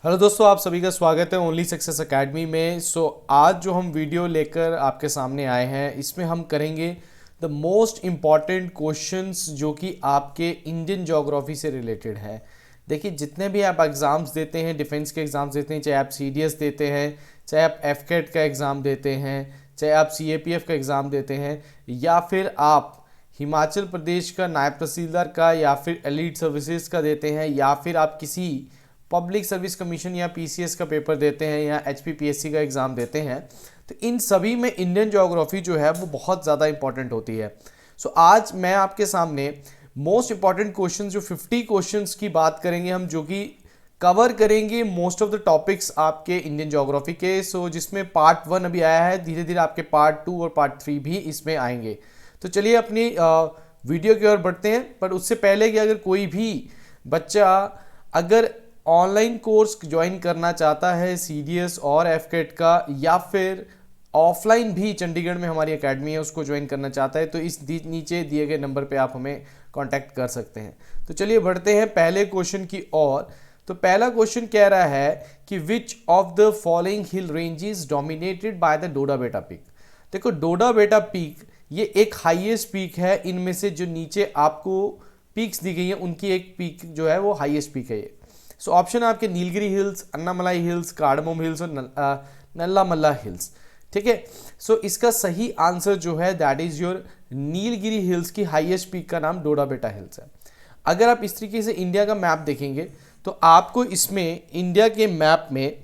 Hello दोस्तों, आप सभी का स्वागत है ओनली सक्सेस एकेडमी में। आज जो हम वीडियो लेकर आपके सामने आए हैं, इसमें हम करेंगे द मोस्ट इम्पॉर्टेंट क्वेश्चंस जो कि आपके इंडियन ज्योग्राफी से रिलेटेड है। देखिए, जितने भी आप एग्ज़ाम्स देते हैं, डिफेंस के एग्ज़ाम्स देते हैं, चाहे आप सीडीएस देते हैं, चाहे आप एफकेट का एग्ज़ाम देते हैं, चाहे आप सीएपीएफ का एग्ज़ाम देते हैं, या फिर आप हिमाचल प्रदेश का नायब तहसीलदार का या फिर एलीट सर्विसेज का देते हैं, या फिर आप किसी पब्लिक सर्विस कमीशन या पीसीएस का पेपर देते हैं या एचपीपीएससी का एग्ज़ाम देते हैं, तो इन सभी में इंडियन ज्योग्राफी जो है वो बहुत ज़्यादा इंपॉर्टेंट होती है। आज मैं आपके सामने मोस्ट इंपॉर्टेंट क्वेश्चन जो 50 क्वेश्चंस की बात करेंगे हम, जो कि कवर करेंगे मोस्ट ऑफ द टॉपिक्स आपके इंडियन ज्योग्राफी के। जिसमें पार्ट 1 अभी आया है, धीरे धीरे आपके पार्ट 2 और पार्ट 3 भी इसमें आएंगे। तो चलिए अपनी वीडियो की ओर बढ़ते हैं। पर उससे पहले कि अगर कोई भी बच्चा अगर ऑनलाइन कोर्स ज्वाइन करना चाहता है सीडीएस और एफकेट का, या फिर ऑफलाइन भी चंडीगढ़ में हमारी एकेडमी है उसको ज्वाइन करना चाहता है, तो इस नीचे दिए गए नंबर पे आप हमें कांटेक्ट कर सकते हैं। तो चलिए बढ़ते हैं पहले क्वेश्चन की ओर। तो पहला क्वेश्चन कह रहा है कि which of the following hill range is dominated by the Doda Betta peak. देखो, डोडा बेटा पीक ये एक हाईएस्ट पीक है। इनमें से जो नीचे आपको पीक्स दी गई है उनकी एक पीक जो है वो हाईएस्ट पीक है ये। ऑप्शन है आपके Nilgiri hills, Annamalai hills, cardamom hills और नल्लामल्ला हिल्स। ठीक है, इसका सही आंसर जो है that is your Nilgiri hills की हाईएस्ट पीक का नाम डोडा बेटा हिल्स है। अगर आप इस तरीके से इंडिया का मैप देखेंगे तो आपको इसमें इंडिया के मैप में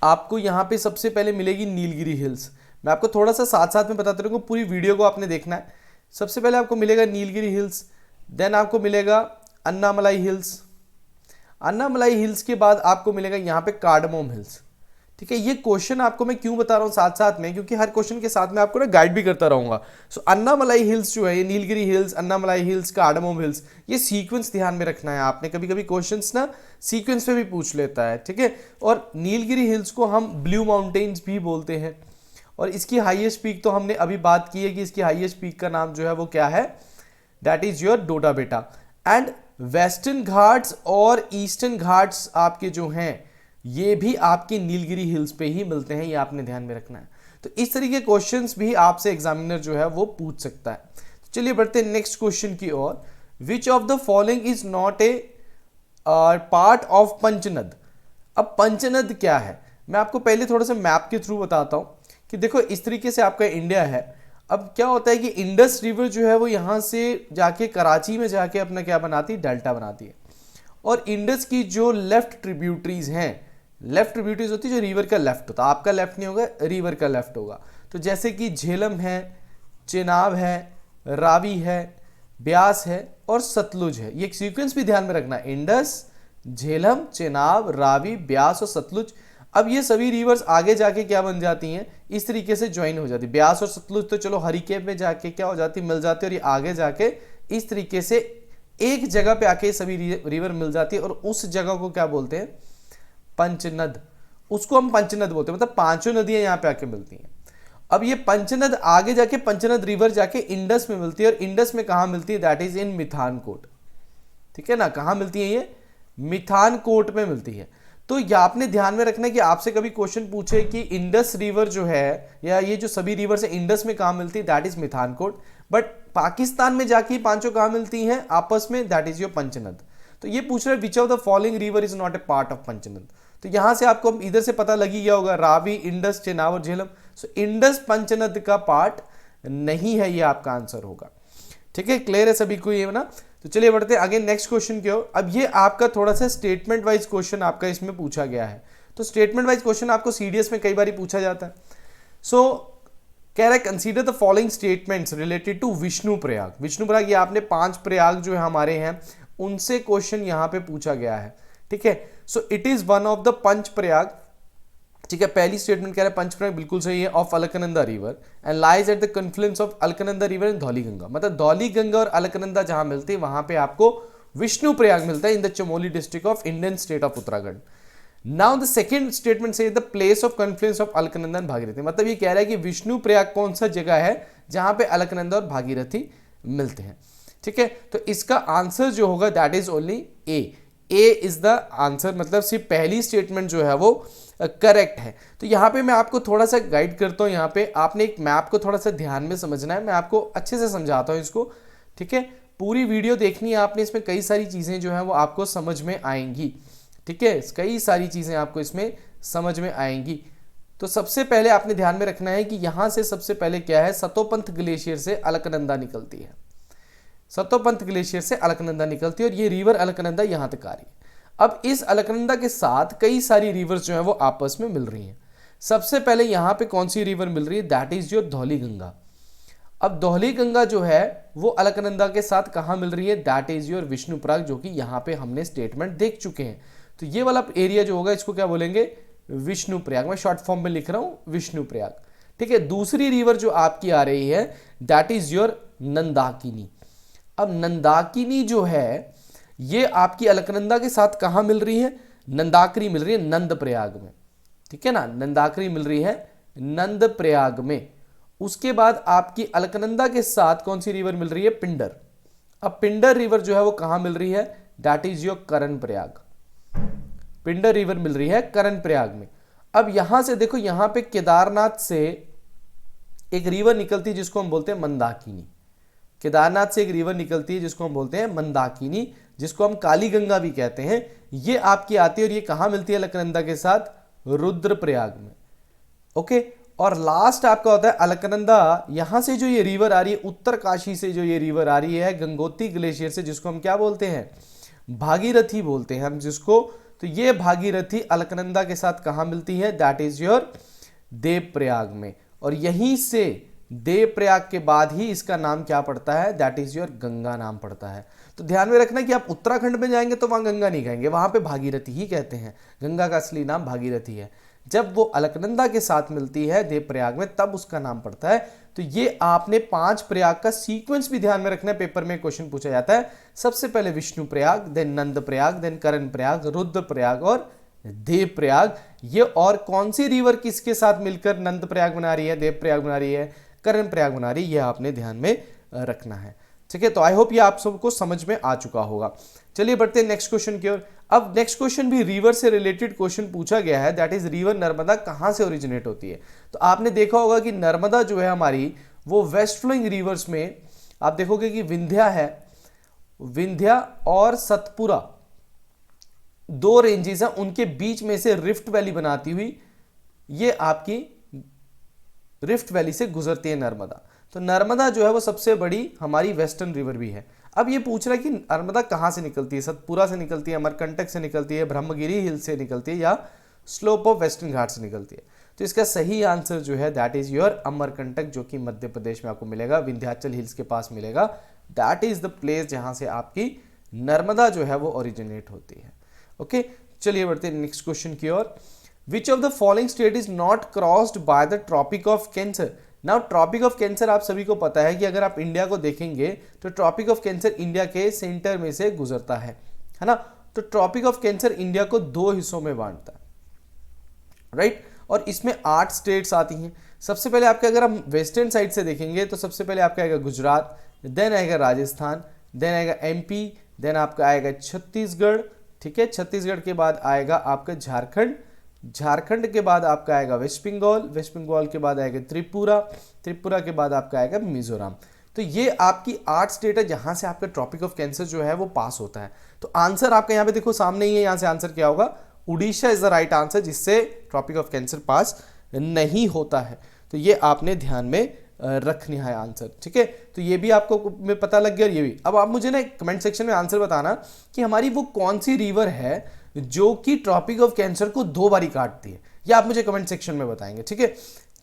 आपको यहाँ पे सबसे पहले मिलेगी नीलगिरी हिल्स। मैं आपको थोड़ा सा साथ साथ में बताते रहूँगा, पूरी वीडियो को आपने देखना है। सबसे पहले आपको मिलेगा नीलगिरी हिल्स, देन आपको मिलेगा अन्नामलाई हिल्स, अन्नामलाई हिल्स के बाद आपको मिलेगा यहाँ पे कार्डमम हिल्स। ठीक है, ये क्वेश्चन आपको मैं क्यों बता रहा हूँ साथ साथ में, क्योंकि हर क्वेश्चन के साथ में आपको ना गाइड भी करता रहूंगा। अन्नामलाई हिल्स जो है, ये Nilgiri hills, Annamalai hills, cardamom hills, ये सीक्वेंस ध्यान में रखना है आपने। कभी कभी क्वेश्चंस ना सीक्वेंस पे भी पूछ लेता है। ठीक है, और नीलगिरी हिल्स को हम ब्लू माउंटेन्स भी बोलते हैं। और इसकी हाईएस्ट पीक तो हमने अभी बात की है कि इसकी हाईएस्ट पीक का नाम जो है वो क्या है, दैट इज योर डोडा बेटा। एंड वेस्टर्न घाट्स और ईस्टर्न घाट्स आपके जो हैं ये भी आपके नीलगिरी हिल्स पे ही मिलते हैं, ये आपने ध्यान में रखना है। तो इस तरीके क्वेश्चंस भी आपसे एग्जामिनर जो है वो पूछ सकता है। तो चलिए बढ़ते हैं नेक्स्ट क्वेश्चन की ओर। Which of the following is not a part of Panchnad. अब पंचनद क्या है, मैं आपको पहले थोड़ा सा मैप के थ्रू बताता हूं कि देखो इस तरीके से आपका इंडिया है। अब क्या होता है कि इंडस रिवर जो है वो यहाँ से जाके कराची में जाके अपना क्या बनाती है, डेल्टा बनाती है। और इंडस की जो लेफ्ट ट्रिब्यूटरीज हैं, लेफ्ट ट्रिब्यूटरीज होती है जो रिवर का लेफ्ट होता है, आपका लेफ्ट नहीं होगा, रिवर का लेफ्ट होगा। तो जैसे कि झेलम है, चेनाब है, रावी है, ब्यास है और सतलुज है। ये एक सीक्वेंस भी ध्यान में रखना, इंडस, झेलम, चेनाब, रावी, ब्यास और सतलुज। अब ये सभी रिवर्स आगे जाके क्या बन जाती हैं, इस तरीके से ज्वाइन हो जाती है। ब्यास और सतलुज तो चलो हरिकेन में जाके क्या हो जाती, मिल जाती है, और ये आगे जाके इस तरीके से एक जगह पे आके सभी रिवर मिल जाती है। और उस जगह को क्या बोलते हैं, पंचनद। उसको हम पंचनद बोलते हैं, मतलब पांचों नदियां यहाँ पे आके मिलती हैं। अब ये पंचनद आगे जाके पंचनद रिवर जाके इंडस में मिलती है, और इंडस में कहाँ मिलती है, दैट इज इन मिथानकोट। ठीक है ना, कहाँ मिलती है ये, मिथानकोट में मिलती है। तो ये आपने ध्यान में रखना है कि आपसे कभी क्वेश्चन पूछे कि इंडस रिवर जो है या ये जो सभी रिवर है इंडस में कहाँ मिलती है, that is Mithankot. But Pakistan में जाके पांचों कहाँ मिलती हैं आपस में, दैट इज योर पंचनद। तो ये पूछ रहे which of the following river is not a part of Panchnad. तो यहां से आपको इधर से पता लगी गया होगा, रावी, इंडस, चेनाब और झेलम। इंडस पंचनद का पार्ट नहीं है, ये आपका आंसर होगा। ठीक है, क्लियर है सभी को ये ना। तो चलिए बढ़ते हैं आगे नेक्स्ट क्वेश्चन की ओर। अब ये आपका थोड़ा सा स्टेटमेंट वाइज क्वेश्चन आपका इसमें पूछा गया है। तो स्टेटमेंट वाइज क्वेश्चन आपको सीडीएस में कई बार पूछा जाता है। कह रहा है consider the following statements related to Vishnuprayag. Vishnuprayag, ये आपने 5 प्रयाग जो है हमारे हैं उनसे क्वेश्चन यहां पे पूछा गया है। ठीक है, it is one of the Panch Prayag. ठीक है, पहली स्टेटमेंट कह रहा है पंच प्रयाग बिल्कुल सही है, of Alaknanda river and lies at the confluence of Alaknanda river and Dhauli Ganga. मतलब धौली गंगा और अलकनंदा जहां मिलती है वहां पे आपको विष्णु प्रयाग मिलता है, in the Chamoli district of Indian state of Uttarakhand. Now the second statement says the place of confluence of Alaknanda and Bhagirathi. मतलब ये कह रहा है कि विष्णु प्रयाग कौन सा जगह है जहां पे अलकनंदा और भागीरथी मिलते हैं। ठीक है, तो इसका आंसर जो होगा that is only A. A is the answer, मतलब सिर्फ पहली स्टेटमेंट जो है वो करेक्ट है। तो यहाँ पे मैं आपको थोड़ा सा गाइड करता हूँ, यहाँ पे आपने एक मैप को थोड़ा सा ध्यान में समझना है, मैं आपको अच्छे से समझाता हूँ इसको, ठीक है। पूरी वीडियो देखनी है आपने, इसमें कई सारी चीज़ें जो हैं वो आपको समझ में आएंगी, ठीक है, कई सारी चीज़ें आपको इसमें समझ में आएंगी। तो सबसे पहले आपने ध्यान में रखना है कि यहाँ से सबसे पहले क्या है, सतोपंथ ग्लेशियर से अलकनंदा निकलती है, सतोपंथ ग्लेशियर से अलकनंदा निकलती है और ये रिवर अलकनंदा यहाँ तक आ रही है। अब इस अलकनंदा के साथ कई सारी रिवर्स जो है वो आपस में मिल रही हैं। सबसे पहले यहाँ पे कौन सी रिवर मिल रही है, that is your Dhauli Ganga. अब धौली गंगा जो है वो अलकनंदा के साथ कहाँ मिल रही है, दैट इज योर विष्णुप्रयाग, जो कि यहाँ पे हमने स्टेटमेंट देख चुके हैं। तो ये वाला एरिया जो होगा इसको क्या बोलेंगे, विष्णुप्रयाग। मैं शॉर्ट फॉर्म में लिख रहा हूँ विष्णुप्रयाग, ठीक है। दूसरी रिवर जो आपकी आ रही है दैट इज योर नंदाकिनी। अब नंदाकिनी जो है ये आपकी अलकनंदा के साथ कहाँ मिल रही है, नंदाकरी मिल रही है नंद प्रयाग में, ठीक है ना, नंदाकरी मिल रही है नंद प्रयाग में। उसके बाद आपकी अलकनंदा के साथ कौन सी रिवर मिल रही है, पिंडर। अब पिंडर रिवर जो है वो कहाँ मिल रही है, that is your Karan Prayag, Pindar river मिल रही है करण प्रयाग में। अब यहां से देखो, यहां पे केदारनाथ से एक रिवर निकलती है जिसको हम बोलते हैं मंदाकिनी, केदारनाथ से एक रिवर निकलती है जिसको हम बोलते हैं मंदाकिनी, जिसको हम काली गंगा भी कहते हैं। ये आपकी आती है और ये कहां मिलती है अलकनंदा के साथ, रुद्रप्रयाग में, ओके। और लास्ट आपका होता है अलकनंदा, यहां से जो ये रिवर आ रही है उत्तरकाशी से, जो ये रिवर आ रही है गंगोत्री ग्लेशियर से, जिसको हम क्या बोलते हैं, भागीरथी बोलते हैं हम जिसको। तो ये भागीरथी अलकनंदा के साथ कहां मिलती है, दैट इज योर देवप्रयाग में। और यहीं से देवप्रयाग के बाद ही इसका नाम क्या पड़ता है, दैट इज योर गंगा नाम पड़ता है। तो ध्यान में रखना कि आप उत्तराखंड में जाएंगे तो वहां गंगा नहीं कहेंगे, वहां पे भागीरथी ही कहते हैं, गंगा का असली नाम भागीरथी है। जब वो अलकनंदा के साथ मिलती है देवप्रयाग में तब उसका नाम पड़ता है। तो ये आपने 5 प्रयाग का सीक्वेंस भी ध्यान में रखना है, पेपर में क्वेश्चन पूछा जाता है। सबसे पहले विष्णु प्रयाग, देन नंद प्रयाग, देन करण प्रयाग, रुद्र प्रयाग और देव प्रयाग। ये और कौन सी रिवर किसके साथ मिलकर नंद प्रयाग बना रही है, देव प्रयाग बना रही है, करण प्रयाग बना रही है, ये आपने ध्यान में रखना है, ठीक है। तो आई होप ये आप सबको समझ में आ चुका होगा। चलिए बढ़ते हैं नेक्स्ट क्वेश्चन की ओर। अब नेक्स्ट क्वेश्चन भी रिवर से रिलेटेड क्वेश्चन पूछा गया है, दैट इज रिवर नर्मदा कहां से ओरिजिनेट होती है। तो आपने देखा होगा कि नर्मदा जो है हमारी वो वेस्ट फ्लोइंग रिवर्स में आप देखोगे कि विंध्या है, विंध्या और सतपुरा 2 रेंजेस हैं, उनके बीच में से रिफ्ट वैली बनाती हुई ये आपकी रिफ्ट वैली से गुजरती है नर्मदा। तो नर्मदा जो है वो सबसे बड़ी हमारी वेस्टर्न रिवर भी है। अब ये पूछ रहा है कि नर्मदा कहाँ से निकलती है, सतपुरा से निकलती है, अमरकंटक से निकलती है, ब्रह्मगिरी हिल से निकलती है या स्लोप ऑफ वेस्टर्न घाट से निकलती है। तो इसका सही आंसर जो है दैट इज योर अमरकंटक, जो कि मध्य प्रदेश में आपको मिलेगा, विंध्याचल हिल्स के पास मिलेगा। दैट इज द प्लेस जहां से आपकी नर्मदा जो है वो ओरिजिनेट होती है, ओके। चलिए बढ़ते हैं नेक्स्ट क्वेश्चन की ओर। Which of the following state is not crossed by the tropic of cancer. Now tropic of cancer आप सभी को पता है कि अगर आप इंडिया को देखेंगे तो ट्रॉपिक ऑफ कैंसर इंडिया के सेंटर में से गुजरता है ना। तो ट्रॉपिक ऑफ कैंसर इंडिया को 2 हिस्सों में बांटता है, राइट। और इसमें 8 स्टेट्स आती हैं। सबसे पहले आपके अगर हम वेस्टर्न साइड से देखेंगे तो सबसे पहले आपका आएगा गुजरात, देन आएगा राजस्थान, देन आएगा एमपी, देन आपका आएगा छत्तीसगढ़, ठीक है। छत्तीसगढ़ के बाद आएगा आपका झारखंड, झारखंड के बाद आपका आएगा वेस्ट बंगाल, वेस्ट बंगाल के बाद आएगा त्रिपुरा, त्रिपुरा के बाद आपका आएगा मिजोरम। तो ये आपकी 8 स्टेट है जहां से आपका ट्रॉपिक ऑफ कैंसर जो है वो पास होता है। तो आंसर आपका यहाँ पे देखो सामने ही है, यहाँ से आंसर क्या होगा, Orissa is the right answer, जिससे ट्रॉपिक ऑफ कैंसर पास नहीं होता है। तो ये आपने ध्यान में रखनी है आंसर, ठीक है। तो ये भी आपको में पता लग गया और ये भी। अब आप मुझे ना कमेंट सेक्शन में आंसर बताना कि हमारी वो कौन सी रिवर है जो कि ट्रॉपिक ऑफ कैंसर को 2 बारी काटती है, या आप मुझे कमेंट सेक्शन में बताएंगे, ठीक है।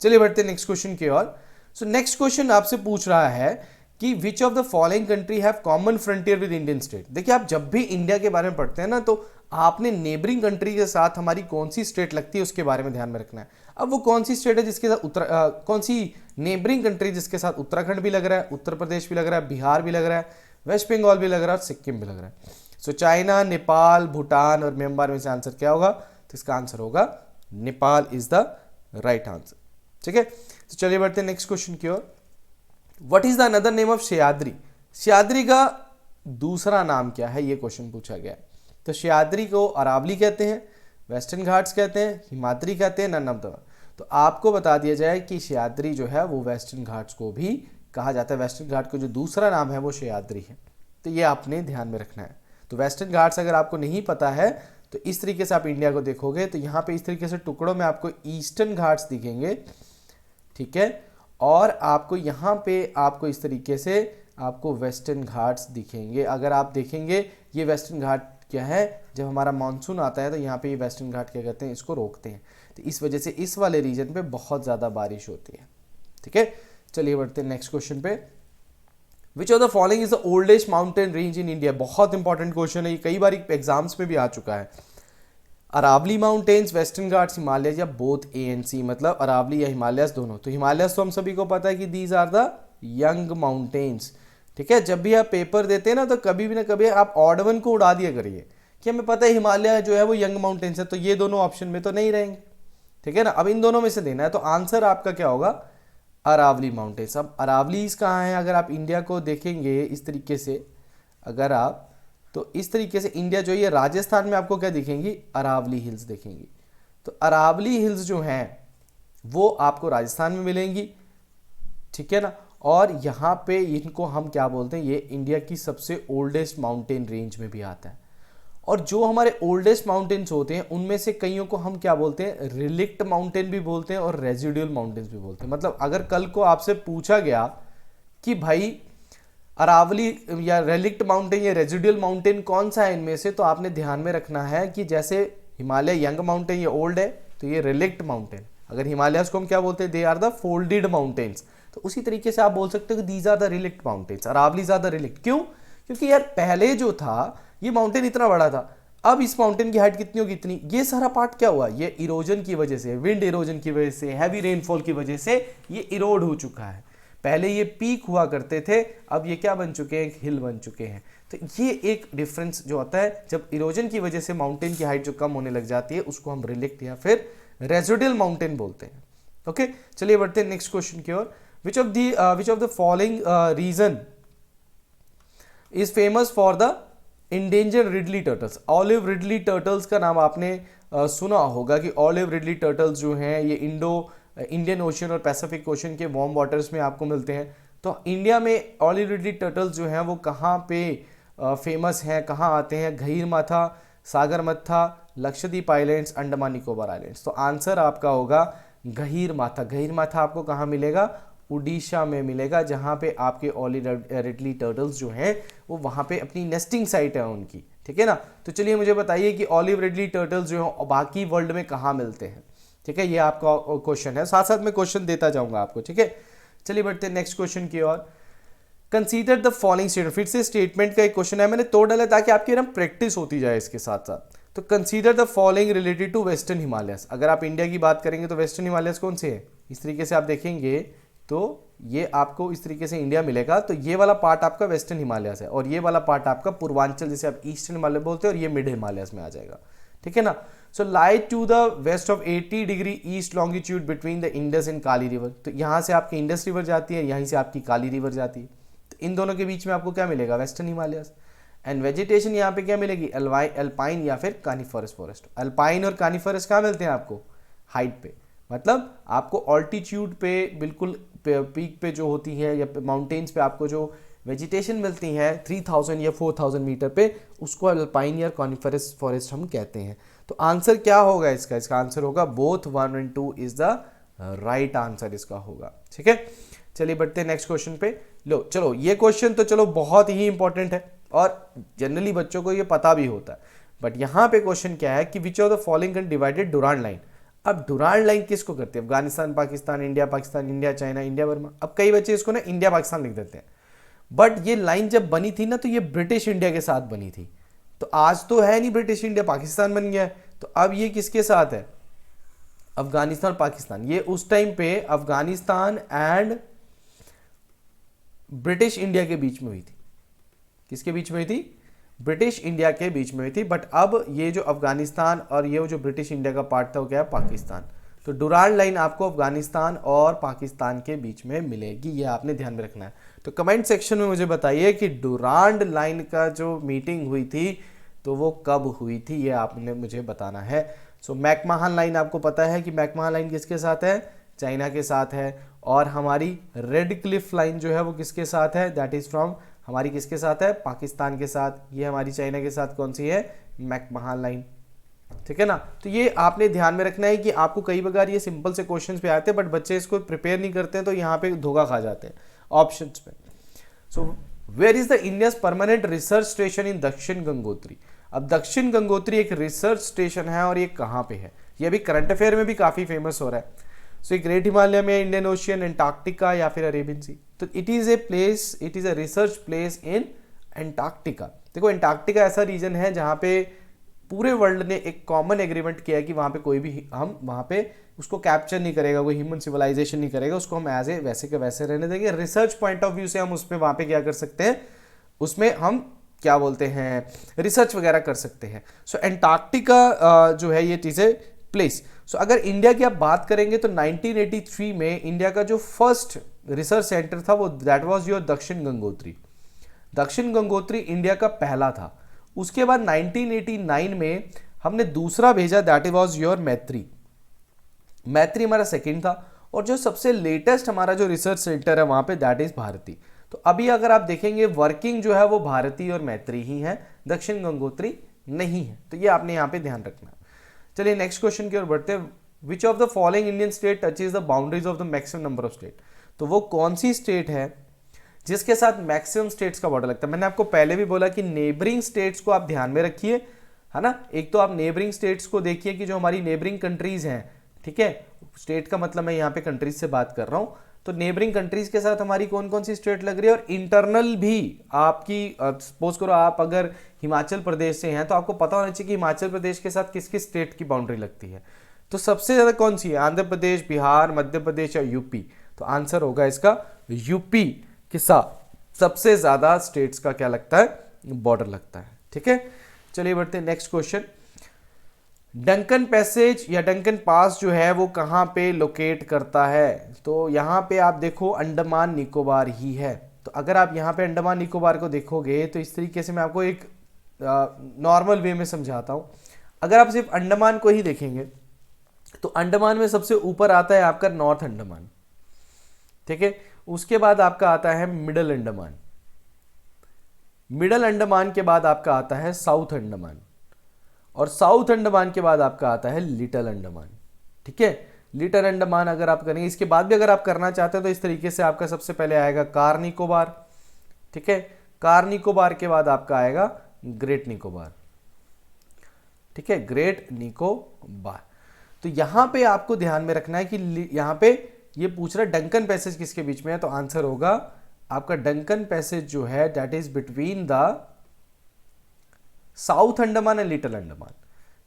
चलिए बढ़ते हैं नेक्स्ट क्वेश्चन की ओर। सो नेक्स्ट क्वेश्चन आपसे पूछ रहा है कि which of the following country have common frontier with Indian state. देखिए आप जब भी इंडिया के बारे में पढ़ते हैं ना तो आपने नेबरिंग कंट्री के साथ हमारी कौन सी स्टेट लगती है उसके बारे में ध्यान में रखना है। अब वो कौन सी स्टेट है जिसके साथ कौन सी नेबरिंग कंट्री जिसके साथ उत्तराखंड भी लग रहा है, उत्तर प्रदेश भी लग रहा है, बिहार भी लग रहा है, वेस्ट बंगाल भी लग रहा है और सिक्किम भी लग रहा है। सो चाइना, नेपाल, भूटान और म्यांमार में से आंसर क्या होगा, तो इसका आंसर होगा Nepal is the right answer, ठीक है। तो चलिए बढ़ते हैं नेक्स्ट क्वेश्चन की ओर। What is the another name of Sahyadri. Sahyadri का दूसरा नाम क्या है, ये क्वेश्चन पूछा गया है। तो सह्याद्री को अरावली कहते हैं, वेस्टर्न घाट्स कहते हैं, हिमाद्री कहते हैं, नन ऑफ द। तो आपको बता दिया जाए कि सह्याद्री जो है वो वेस्टर्न घाट्स को भी कहा जाता है। वेस्टर्न घाट को जो दूसरा नाम है वो सह्याद्री है। तो ये आपने ध्यान में रखना है। तो वेस्टर्न घाट्स अगर आपको नहीं पता है तो इस तरीके से आप इंडिया को देखोगे तो यहाँ पे इस तरीके से टुकड़ों में आपको ईस्टर्न घाट्स दिखेंगे, ठीक है, और आपको यहाँ पे आपको इस तरीके से आपको वेस्टर्न घाट्स दिखेंगे। अगर आप देखेंगे ये वेस्टर्न घाट क्या है, जब हमारा मानसून आता है तो यहाँ पे ये वेस्टर्न घाट क्या कहते हैं, इसको रोकते हैं। तो इस वजह से इस वाले रीजन पे बहुत ज़्यादा बारिश होती है, ठीक है। चलिए बढ़ते हैं नेक्स्ट क्वेश्चन पे। विच of the following is the oldest mountain range in India. बहुत इंपॉर्टेंट क्वेश्चन है, ये कई बार एग्जाम्स में भी आ चुका है। अरावली माउंटेन्स, वेस्टर्न घाट्स, हिमालय, या बोथ ए एंड सी, मतलब अरावली या हिमालयस दोनों। तो हिमालयस तो हम सभी को पता है कि these are the young mountains, ठीक है। जब भी आप पेपर देते हैं ना तो कभी भी ना कभी आप ऑड वन को उड़ा दिया करिए कि हमें पता है हिमालय जो है वो यंग माउंटेन्स है, तो ये दोनों ऑप्शन में तो नहीं रहेंगे, ठीक है ना। अब इन दोनों में से देना है, तो आंसर आपका क्या होगा, अरावली माउंटेन्स। अब अरावलीज कहाँ है, अगर आप इंडिया को देखेंगे इस तरीके से, अगर आप तो इस तरीके से इंडिया जो है राजस्थान में आपको क्या दिखेंगी, अरावली हिल्स दिखेंगी। तो अरावली हिल्स जो हैं वो आपको राजस्थान में मिलेंगी, ठीक है ना। और यहाँ पे इनको हम क्या बोलते हैं, ये इंडिया की सबसे ओल्डेस्ट माउंटेन रेंज में भी आता है। और जो हमारे ओल्डेस्ट माउंटेन्स होते हैं उनमें से कईयों को हम क्या बोलते हैं, रिलिक्ट माउंटेन भी बोलते हैं और रेजिडुअल माउंटेन्स भी बोलते हैं। मतलब अगर कल को आपसे पूछा गया कि भाई अरावली या रेलिक्ट माउंटेन या रेजिडुअल माउंटेन कौन सा है इनमें से, तो आपने ध्यान में रखना है कि जैसे हिमालय यंग माउंटेन ये ओल्ड है, तो ये रिलिक्ट माउंटेन। अगर हिमालयस को हम क्या बोलते हैं, they are the folded mountains. तो उसी तरीके से आप बोल सकते हो कि these are the relict mountains, Aravallis are the relict. क्यों, क्योंकि यार पहले जो था ये माउंटेन इतना बड़ा था, अब इस माउंटेन की हाइट कितनी होगी, इतनी। ये सारा पार्ट क्या हुआ, ये इरोजन की वजह से, विंड इरोजन की वजह से, हैवी रेनफॉल की वजह से ये इरोड हो चुका है। पहले ये पीक हुआ करते थे, अब ये क्या बन चुके हैं, हिल बन चुके हैं। तो ये एक डिफरेंस जो होता है, जब इरोजन की वजह से माउंटेन की हाइट जो कम होने लग जाती है उसको हम रिलिक्ट या फिर रेजिडुअल माउंटेन बोलते हैं। ओके, चलिए बढ़ते हैं नेक्स्ट क्वेश्चन की ओर। Which of the following region is famous for the endangered ridley turtles. Olive ridley turtles का नाम आपने सुना होगा कि ऑलिव रिडली टर्टल्स जो हैं ये इंडियन ओशन और पैसिफिक ओशन के वार्म वाटर्स में आपको मिलते हैं। तो इंडिया में ऑलिव रिडली टर्टल्स जो हैं वो कहाँ पे फेमस हैं, कहाँ आते हैं, गहीरमाथा, सागरमत्था, लक्षद्वीप आइलैंड्स, अंडमान निकोबार आइलैंड्स। तो आंसर आपका होगा गहीरमाथा। गहीरमाथा आपको कहाँ मिलेगा, उड़ीसा में मिलेगा, जहाँ पे आपके ऑलिव रिडली टर्टल्स जो हैं वो वहाँ पे अपनी नेस्टिंग साइट है उनकी, ठीक है ना। तो चलिए मुझे बताइए कि ऑलिव रिडली टर्टल्स जो हैं बाकी वर्ल्ड में कहाँ मिलते हैं, ठीक है। ये आपका क्वेश्चन है, साथ साथ में क्वेश्चन देता जाऊंगा आपको, ठीक है। चलिए बढ़ते हैं नेक्स्ट क्वेश्चन की ओर। Consider the following statement. फिर से स्टेटमेंट का एक क्वेश्चन है, मैंने तोड़ डाला ताकि आपकी ना प्रैक्टिस होती जाए इसके साथ साथ। तो consider the following related to western Himalayas. अगर आप इंडिया की बात करेंगे तो वेस्टर्न हिमालयस कौन से है, इस तरीके से आप देखेंगे तो ये आपको इस तरीके से इंडिया मिलेगा। तो ये वाला पार्ट आपका वेस्टर्न हिमालयस है और ये वाला पार्ट आपका पूर्वांचल, जैसे आप ईस्टर्न हिमालय बोलते हैं, और ये मिड हिमालयस में आ जाएगा, ठीक है ना। So lie to the west of 80 degree east longitude between the Indus and Kali river. तो यहाँ से आपकी इंडस रिवर जाती है, यहीं से आपकी काली रिवर जाती है। तो इन दोनों के बीच में आपको क्या मिलेगा, वेस्टर्न हिमालयस। एंड वेजिटेशन यहाँ पे क्या मिलेगी, अल्पाइन या फिर कानिफरस फॉरेस्ट। अल्पाइन और कानिफरस कहाँ मिलते हैं आपको, हाइट पे, मतलब आपको ऑल्टीट्यूड पे बिल्कुल पीक पे जो होती है या माउंटेन्स पे आपको जो वेजिटेशन मिलती है 3000 या 4000 मीटर पे, उसको अल्पाइन या कॉनिफरस फॉरेस्ट हम कहते हैं। तो आंसर क्या होगा इसका, इसका आंसर होगा both 1 and 2 is the right answer इसका होगा, ठीक है। चलिए बढ़ते हैं नेक्स्ट क्वेश्चन पे। लो चलो, ये क्वेश्चन तो चलो बहुत ही इंपॉर्टेंट है और जनरली बच्चों को ये पता भी होता है, बट यहाँ पे क्वेश्चन क्या है कि which of the following can divided Durand line. अब डुरांड लाइन किसको करते हैं, Afghanistan Pakistan, India China, India Burma. अब कई बच्चे इसको ना इंडिया पाकिस्तान लिख देते हैं, बट ये लाइन जब बनी थी ना तो ये ब्रिटिश इंडिया के साथ बनी थी। तो आज तो है नहीं ब्रिटिश इंडिया, पाकिस्तान बन गया है। तो अब ये किसके साथ है, अफगानिस्तान पाकिस्तान। ये उस टाइम पे अफगानिस्तान एंड ब्रिटिश इंडिया के बीच में हुई थी। किसके बीच में हुई थी, ब्रिटिश इंडिया के बीच में हुई थी। बट अब ये जो अफगानिस्तान और ये जो ब्रिटिश इंडिया का पार्ट था वो क्या है, पाकिस्तान। तो डुरांड लाइन आपको अफगानिस्तान और पाकिस्तान के बीच में मिलेगी, ये आपने ध्यान में रखना है। तो कमेंट सेक्शन में मुझे बताइए कि डुरांड लाइन का जो मीटिंग हुई थी तो वो कब हुई थी, ये आपने मुझे बताना है। सो मैकमहन लाइन आपको पता है कि मैकमहन लाइन किसके साथ है, चाइना के साथ है। और हमारी रेड क्लिफ लाइन जो है वो किसके साथ है, दैट इज फ्रॉम हमारी किसके साथ है, पाकिस्तान के साथ। ये हमारी चाइना के साथ कौन सी है, मैकमहन लाइन, ठीक है ना। तो ये आपने ध्यान में रखना है कि आपको कई बार ये सिंपल से क्वेश्चंस पे आते हैं बट बच्चे इसको प्रिपेयर नहीं करते हैं, तो यहाँ पे धोखा खा जाते हैं ऑप्शंस पे। So where is the India's permanent research station in Dakshin Gangotri. अब दक्षिण गंगोत्री एक रिसर्च स्टेशन है और ये कहाँ पे है, ये अभी करंट अफेयर में भी काफी फेमस हो रहा है। सो ये ग्रेट हिमालय में, इंडियन ओशियन, एंटार्क्टिका या फिर अरेबियन सी। तो it is a place, it is a research place in Antarctica. देखो एंटार्क्टिका ऐसा रीजन है जहाँ पे पूरे वर्ल्ड ने एक कॉमन एग्रीमेंट किया है कि वहां पे कोई भी हम वहां पे उसको कैप्चर नहीं करेगा, कोई ह्यूमन सिविलाइजेशन नहीं करेगा, उसको हम एज ए वैसे के वैसे रहने देंगे। रिसर्च पॉइंट ऑफ व्यू से हम उसमें वहां पे क्या कर सकते हैं, उसमें हम क्या बोलते हैं, रिसर्च वगैरह कर सकते हैं। सो एंटार्क्टिका जो है ये चीजें प्लेस। सो अगर इंडिया की आप बात करेंगे तो 1983 में इंडिया का जो फर्स्ट रिसर्च सेंटर था वो दैट वाज योर दक्षिण गंगोत्री। दक्षिण गंगोत्री इंडिया का पहला था। उसके बाद 1989 में हमने दूसरा भेजा, दैट वाज योर मैत्री। मैत्री हमारा सेकंड था। और जो सबसे लेटेस्ट हमारा जो रिसर्च सेंटर है वहां पे दैट इज भारती। तो अभी अगर आप देखेंगे वर्किंग जो है वो भारती और मैत्री ही है, दक्षिण गंगोत्री नहीं है। तो ये आपने यहाँ पे ध्यान रखना है। चलिए नेक्स्ट क्वेश्चन की ओर बढ़ते हैं। Which of the following Indian state touches the boundaries of the maximum number of state. तो वो कौन सी स्टेट है जिसके साथ मैक्सिमम स्टेट्स का बॉर्डर लगता है। मैंने आपको पहले भी बोला कि नेबरिंग स्टेट्स को आप ध्यान में रखिए, है ना। एक तो आप नेबरिंग स्टेट्स को देखिए कि जो हमारी नेबरिंग कंट्रीज हैं, ठीक है, स्टेट का मतलब मैं यहाँ पे कंट्रीज से बात कर रहा हूं। तो नेबरिंग कंट्रीज के साथ हमारी कौन कौन सी स्टेट लग रही है, और इंटरनल भी आपकी सपोज करो आप अगर हिमाचल प्रदेश से हैं तो आपको पता होना चाहिए कि हिमाचल प्रदेश के साथ किस किस स्टेट की बाउंड्री लगती है। तो सबसे ज्यादा कौन सी है, आंध्र प्रदेश, बिहार, मध्य प्रदेश या यूपी। तो आंसर होगा इसका यूपी के साथ सबसे ज्यादा स्टेट्स का क्या लगता है, बॉर्डर लगता है, ठीक है। चलिए बढ़ते हैं नेक्स्ट क्वेश्चन। डंकन पैसेज या डंकन पास जो है वो कहां पे लोकेट करता है। तो यहां पे आप देखो अंडमान निकोबार ही है। तो अगर आप यहां पे अंडमान निकोबार को देखोगे तो इस तरीके से मैं आपको एक नॉर्मल वे में समझाता हूं। अगर आप सिर्फ अंडमान को ही देखेंगे तो अंडमान में सबसे ऊपर आता है आपका नॉर्थ अंडमान, ठीक है। उसके बाद आपका आता है मिडल अंडमान, मिडल अंडमान के बाद आपका आता है साउथ अंडमान, और साउथ अंडमान के बाद आपका आता है लिटिल अंडमान, ठीक है। लिटिल अंडमान अगर आप करेंगे, इसके बाद भी अगर आप करना चाहते हैं तो इस तरीके से आपका सबसे पहले आएगा कार निकोबार, ठीक है। कार निकोबार के बाद आपका आएगा ग्रेट निकोबार, ठीक है, ग्रेट निकोबार। तो यहां पे आपको ध्यान में रखना है कि यहां पे ये पूछ रहा है डंकन पैसेज किसके बीच में है। तो आंसर होगा आपका डंकन पैसेज जो है that is between the south Andaman and little Andaman.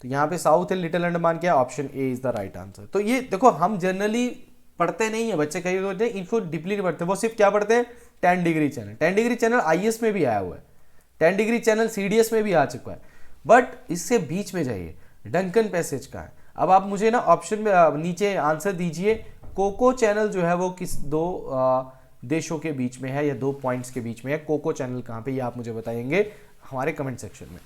तो यहां पे साउथ एंड लिटिल अंडमान क्या है, option A is the right answer. तो ये देखो हम जनरली पढ़ते नहीं है, बच्चे कई होते हैं इनको डीपली नहीं पढ़ते, वो सिर्फ क्या पढ़ते हैं 10 degree channel. 10 degree channel IAS में भी आया हुआ है, 10 डिग्री चैनल सीडीएस में भी आ चुका है, बट इससे बीच में जाइए डंकन पैसेज का है। अब आप मुझे ना ऑप्शन में नीचे आंसर दीजिए, कोको चैनल जो है वो किस दो देशों के बीच में है या 2 पॉइंट्स के बीच में है। कोको चैनल कहां पे, ये आप मुझे बताएंगे हमारे कमेंट सेक्शन में।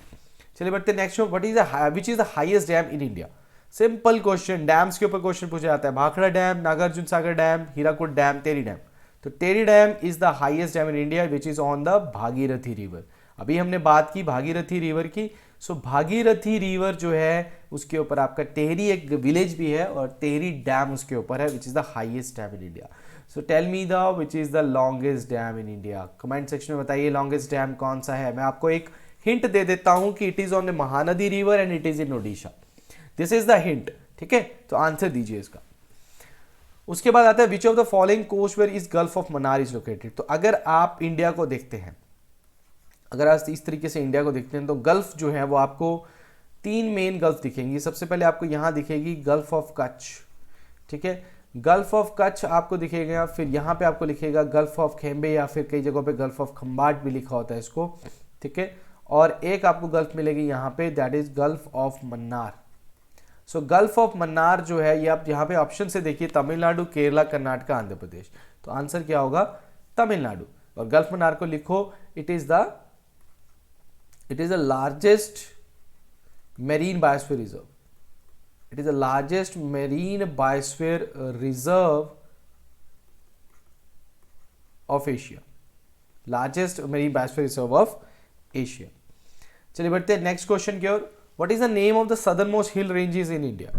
चलिए बढ़ते हैं next. What is the which is the highest dam in India. Simple question, dams के ऊपर क्वेश्चन पूछा जाता है। Bhakra dam, Nagarjun Sagar dam, Hirakud dam, Tehri dam. तो Tehri dam is the highest dam in India which is on the Bhagirathi river. अभी हमने बात की भागीरथी रिवर की। सो भागीरथी रिवर जो है उसके ऊपर आपका टेहरी एक विलेज भी है और टेहरी डैम उसके ऊपर है which is the highest dam in India. So tell me the which is the longest dam in India. Comment section में बताइए लॉन्गेस्ट डैम कौन सा है। मैं आपको एक हिंट दे देता हूं कि it is on the Mahanadi river and it is in Odisha. This is the hint, ठीक है। तो आंसर दीजिए इसका। उसके बाद आता है which of the following coast where is gulf of Mannar is located. तो अगर आप इंडिया को देखते हैं, अगर आप इस तरीके से इंडिया को देखते हैं तो गल्फ जो है वो आपको 3 मेन गल्फ दिखेंगी। सबसे पहले आपको यहां दिखेगी गल्फ ऑफ कच्छ, ठीक है, गल्फ ऑफ कच्छ आपको दिखेगा। फिर यहां पे आपको लिखेगा गल्फ ऑफ खेम्बे या फिर कई जगहों पे गल्फ ऑफ खंबाट भी लिखा होता है इसको, ठीक है। और एक आपको गल्फ मिलेगी यहां पे that is gulf of Mannar. So gulf of Mannar जो है ये आप यहां पे ऑप्शन से देखिए तमिलनाडु, केरला, कर्नाटक, आंध्र प्रदेश। तो आंसर क्या होगा तमिलनाडु। और गल्फ मन्नार को लिखो it is the largest marine biosphere reserve, it is the largest marine biosphere reserve of Asia, largest marine biosphere reserve of Asia. चलिए बढ़ते हैं नेक्स्ट क्वेश्चन की ओर। What is the name of the southern most hill ranges in India?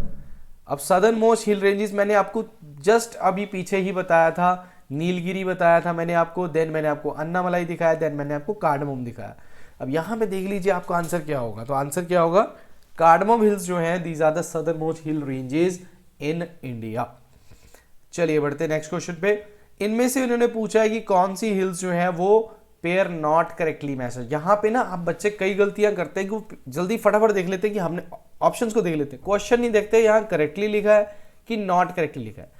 अब southern most hill ranges मैंने आपको just अभी पीछे ही बताया था, नीलगिरी बताया था मैंने आपको, देन मैंने आपको अन्नामलाई दिखाया, देन मैंने आपको कार्डमम दिखाया। अब यहां पे देख लीजिए आपका आंसर क्या होगा। तो आंसर क्या होगा, कार्डमम हिल्स जो है these are the southern most hill ranges in India. चलिए बढ़ते हैं नेक्स्ट क्वेश्चन पे। इनमें से उन्होंने पूछा है कि कौन सी हिल्स जो है वो पेयर नॉट करेक्टली मैच। यहां पे ना आप बच्चे कई गलतियां करते हैं कि वो जल्दी फटाफट देख लेते हैं कि हमने ऑप्शंस को देख लेते हैं, क्वेश्चन नहीं देखते यहां करेक्टली लिखा है कि नॉट करेक्टली लिखा है।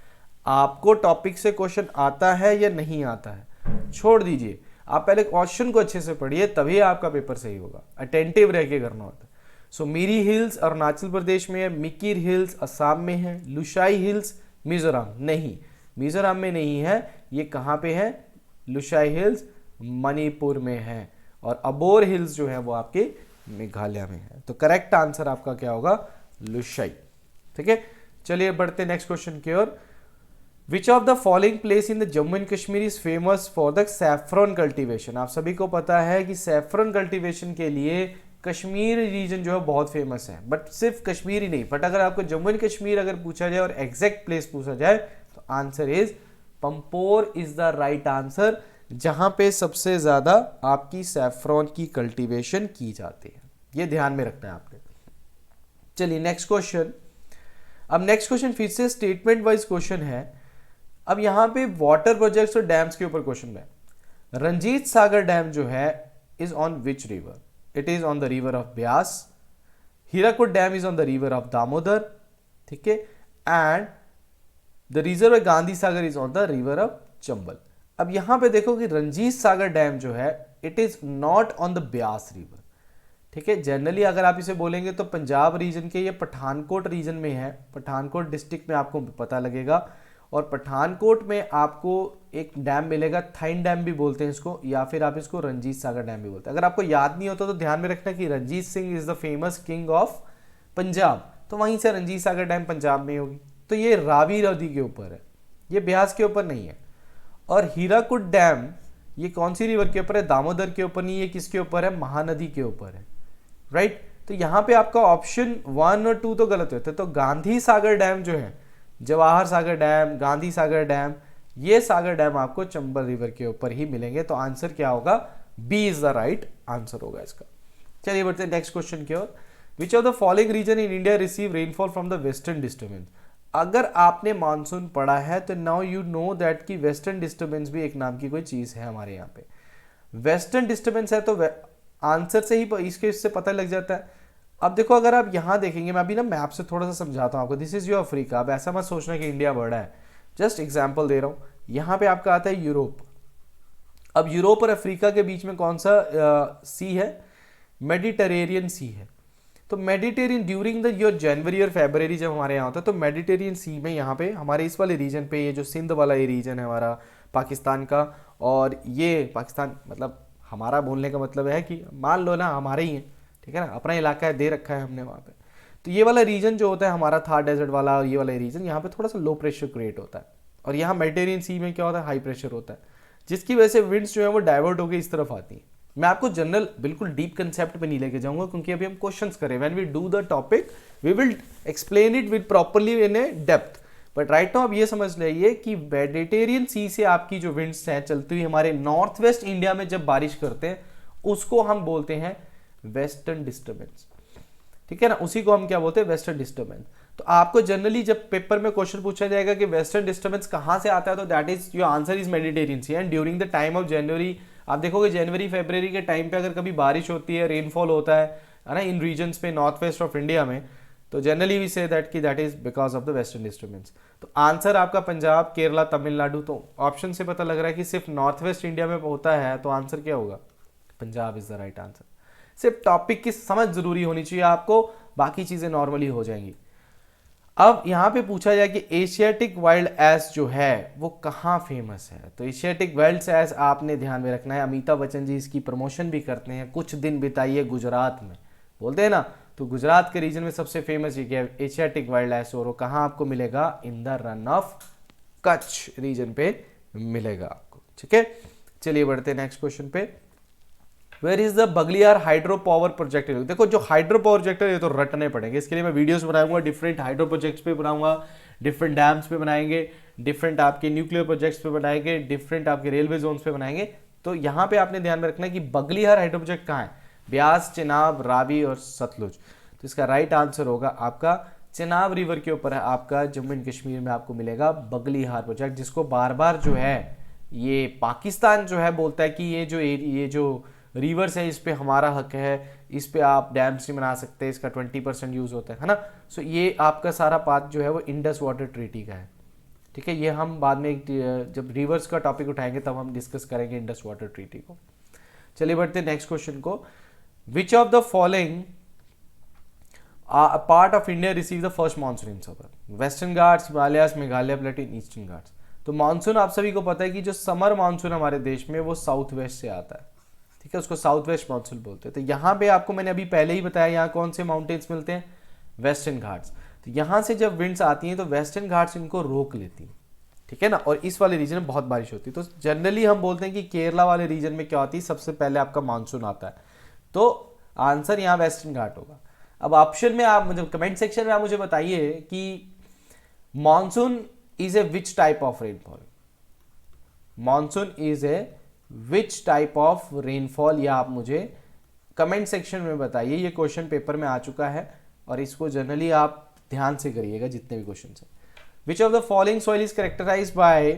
आपको टॉपिक से क्वेश्चन आता है या नहीं आता है छोड़ दीजिए, आप पहले क्वेश्चन को अच्छे से पढ़िए, तभी आपका पेपर सही होगा। अटेंटिव रह के करना होता है। सो मिरी हिल्स अरुणाचल प्रदेश में है, मिकिर हिल्स असम में है, लुशाई हिल्स मिजोरम नहीं, मिजोरम में नहीं है, ये कहाँ पे है, लुशाई हिल्स मणिपुर में है, और अबोर हिल्स जो है वो आपके मेघालय में है। तो करेक्ट आंसर आपका क्या होगा, लुशाई। ठीक है, चलिए बढ़ते नेक्स्ट क्वेश्चन की ओर। Which of the following place in the Jammu and Kashmir is famous for the saffron cultivation? आप सभी को पता है कि सैफ्रॉन कल्टीवेशन के लिए कश्मीर रीजन जो है बहुत फेमस है, बट सिर्फ कश्मीर ही नहीं, बट अगर आपको जम्मू एंड कश्मीर अगर पूछा जाए और एग्जैक्ट प्लेस पूछा जाए तो answer is Pampore is the right answer, जहां पे सबसे ज्यादा आपकी सैफ्रॉन की कल्टीवेशन की जाती है। ये ध्यान में रखना है आपने। चलिए नेक्स्ट क्वेश्चन। अब नेक्स्ट क्वेश्चन फिर से स्टेटमेंट वाइज क्वेश्चन है। अब यहां पे वाटर प्रोजेक्ट्स और डैम्स के ऊपर क्वेश्चन है। रंजीत सागर डैम जो है is on which river? It is on the river of Beas. Hirakud dam is on the river of Damodar, ठीक है, and the reserve Gandhi Sagar is on the river of Chambal. अब यहां पे देखो कि रंजीत सागर डैम जो है it is not on the Beas river, ठीक है। जनरली अगर आप इसे बोलेंगे तो पंजाब रीजन के ये पठानकोट रीजन में है, पठानकोट डिस्ट्रिक्ट में आपको पता लगेगा, और पठानकोट में आपको एक डैम मिलेगा, थाइन डैम भी बोलते हैं इसको, या फिर आप इसको रंजीत सागर डैम भी बोलते हैं। अगर आपको याद नहीं होता तो ध्यान में रखना कि Ranjit Singh is the famous king of Punjab, तो वहीं से रंजीत सागर डैम पंजाब में होगी। तो ये रावी नदी के ऊपर है, ये ब्यास के ऊपर नहीं है। और हीराकुद डैम ये कौन सी रिवर के ऊपर है? दामोदर के ऊपर नहीं है, किसके ऊपर है? महानदी के ऊपर है, राइट। तो यहां पे आपका ऑप्शन 1 और 2 तो गलत होते हैं। तो गांधी सागर डैम जो है, जवाहर सागर डैम, गांधी सागर डैम, ये सागर डैम आपको चंबल रिवर के ऊपर ही मिलेंगे। तो आंसर क्या होगा? B is the right answer होगा इसका। चलिए बढ़ते हैं नेक्स्ट क्वेश्चन की ओर। Which of the following region in India receive rainfall from the western disturbance? अगर आपने मानसून पढ़ा है तो नाउ यू नो दैट कि वेस्टर्न डिस्टर्बेंस भी एक नाम की कोई चीज है हमारे यहाँ पे। वेस्टर्न डिस्टर्बेंस है तो आंसर से ही इसके इससे पता लग जाता है। अब देखो अगर आप यहाँ देखेंगे, मैं अभी ना मैप से थोड़ा सा समझाता हूँ आपको। This is your Africa. अब ऐसा मत सोचना कि इंडिया बड़ा है, जस्ट एग्जाम्पल दे रहा हूँ। यहाँ पे आपका आता है यूरोप। अब यूरोप और अफ्रीका के बीच में कौन सा सी है? मेडिटेरेनियन सी है। तो मेडिटेरियन ड्यूरिंग द ईयर जनवरी और फरवरी जब हमारे यहाँ होता है तो मेडिटेरियन सी में यहाँ पे हमारे इस वाले रीजन पे, ये जो सिंध वाला ये रीजन है हमारा पाकिस्तान का, और ये पाकिस्तान मतलब हमारा बोलने का मतलब है कि मान लो ना हमारे ही है, ठीक है ना, अपना इलाका है, दे रखा है हमने वहाँ पे। तो ये वाला रीजन जो होता है हमारा थार डेजर्ट वाला, और ये वाला रीजन यहाँ पे थोड़ा सा लो प्रेशर क्रिएट होता है, और यहाँ मेडिटेरियन सी में क्या होता है? हाई प्रेशर होता है, जिसकी वजह से विंड्स जो है वो डाइवर्ट होकर इस तरफ आती है। मैं आपको जनरल बिल्कुल डीप कंसेप्ट पे नहीं लेके जाऊंगा, क्योंकि अभी हम क्वेश्चंस करें। When we do the topic we will explain it with properly in a depth, but right now आप ये समझ लीजिए कि मेडिटेरियन सी से आपकी जो विंड्स हैं चलती हुई हमारे नॉर्थ वेस्ट इंडिया में जब बारिश करते हैं उसको हम बोलते हैं वेस्टर्न डिस्टर्बेंस, ठीक है ना, उसी को हम क्या बोलते हैं? Western disturbance. तो आपको जनरली जब पेपर में क्वेश्चन पूछा जाएगा कि वेस्टर्न डिस्टर्बेंस कहां से आता है, तो that is your answer is Mediterranean sea. And during the time of January, आप देखोगे जनवरी फरवरी के टाइम पे अगर कभी बारिश होती है, रेनफॉल होता है ना इन रीजन्स पे नॉर्थ वेस्ट ऑफ इंडिया में, तो जनरली वी से दैट कि that is because of the western disturbance. तो आंसर आपका पंजाब, केरला, तमिलनाडु। तो ऑप्शन से पता लग रहा है कि सिर्फ नॉर्थ वेस्ट इंडिया में होता है, तो आंसर क्या होगा? Punjab is the right answer. सिर्फ टॉपिक की समझ जरूरी होनी चाहिए आपको, बाकी चीजें नॉर्मली हो जाएंगी। अब यहां पे पूछा जाए कि एशियाटिक वाइल्ड एस जो है वो कहां फेमस है? तो एशियाटिक वाइल्ड एस आपने ध्यान में रखना है। अमिताभ बच्चन जी इसकी प्रमोशन भी करते हैं। कुछ दिन बिताइए गुजरात में, बोलते हैं ना, तो गुजरात के रीजन में सबसे फेमस ये क्या है, एशियाटिक वाइल्ड लाइफ सफारी कहाँ आपको मिलेगा, in the run of Kutch region पे मिलेगा आपको, ठीक है। चलिए बढ़ते हैं नेक्स्ट क्वेश्चन पे। Where is the Baglihar hydro power project. देखो जो हाइड्रो पावर प्रोजेक्ट है ये तो रटने पड़ेंगे, इसके लिए मैं वीडियोस बनाऊंगा, डिफरेंट हाइड्रो प्रोजेक्ट्स पे बनाऊंगा, डिफरेंट डैम्स पे बनाएंगे, डिफरेंट आपके न्यूक्लियर प्रोजेक्ट्स पे बनाएंगे, डिफरेंट आपके रेलवे जोन्स पे बनाएंगे। तो यहाँ पे आपने ध्यान में रखना है कि बगलियार हाइड्रो प्रोजेक्ट कहाँ है, ब्यास, चिनाब, रावी और सतलुज। तो इसका राइट आंसर होगा आपका चिनाब रिवर के ऊपर है आपका जम्मू एंड कश्मीर में आपको मिलेगा बगलिहार प्रोजेक्ट, जिसको बार बार जो है ये पाकिस्तान जो है बोलता है कि ये जो रिवर्स है इस पे हमारा हक है, इस पे आप डैम्स नहीं बना सकते, इसका 20% यूज होता है ना। सो ये आपका सारा पार्ट जो है वो इंडस वाटर ट्रीटी का है, ठीक है। ये हम बाद में जब रिवर्स का टॉपिक उठाएंगे तब हम डिस्कस करेंगे इंडस वाटर ट्रीटी को। चलिए बढ़ते हैं नेक्स्ट क्वेश्चन को। विच of the following part of India receive the first monsoon in summer, western Ghats, Himalayas, Meghalaya प्लेटू, eastern Ghats. तो मानसून आप सभी को पता है कि जो समर मानसून हमारे देश में वो साउथ वेस्ट से आता है, ठीक है, उसको साउथ वेस्ट मानसून बोलते हैं। तो यहाँ पे आपको मैंने अभी पहले ही बताया यहाँ कौन से माउंटेन्स मिलते हैं, वेस्टर्न घाट्स। तो यहाँ से जब विंड्स आती हैं तो वेस्टर्न घाट्स इनको रोक लेती हैं, ठीक है ना, और इस वाले रीजन में बहुत बारिश होती है। तो जनरली हम बोलते हैं कि केरला वाले रीजन में क्या होती है, सबसे पहले आपका मानसून आता है, तो आंसर यहाँ वेस्टर्न घाट होगा। अब ऑप्शन में आप मुझे कमेंट सेक्शन में आप मुझे बताइए कि monsoon is a which type of rainfall, monsoon is a which type of rainfall, या आप मुझे कमेंट सेक्शन में बताइए। ये क्वेश्चन पेपर में आ चुका है और इसको जनरली आप ध्यान से करिएगा जितने भी क्वेश्चन है। Which of the following soil is characterize by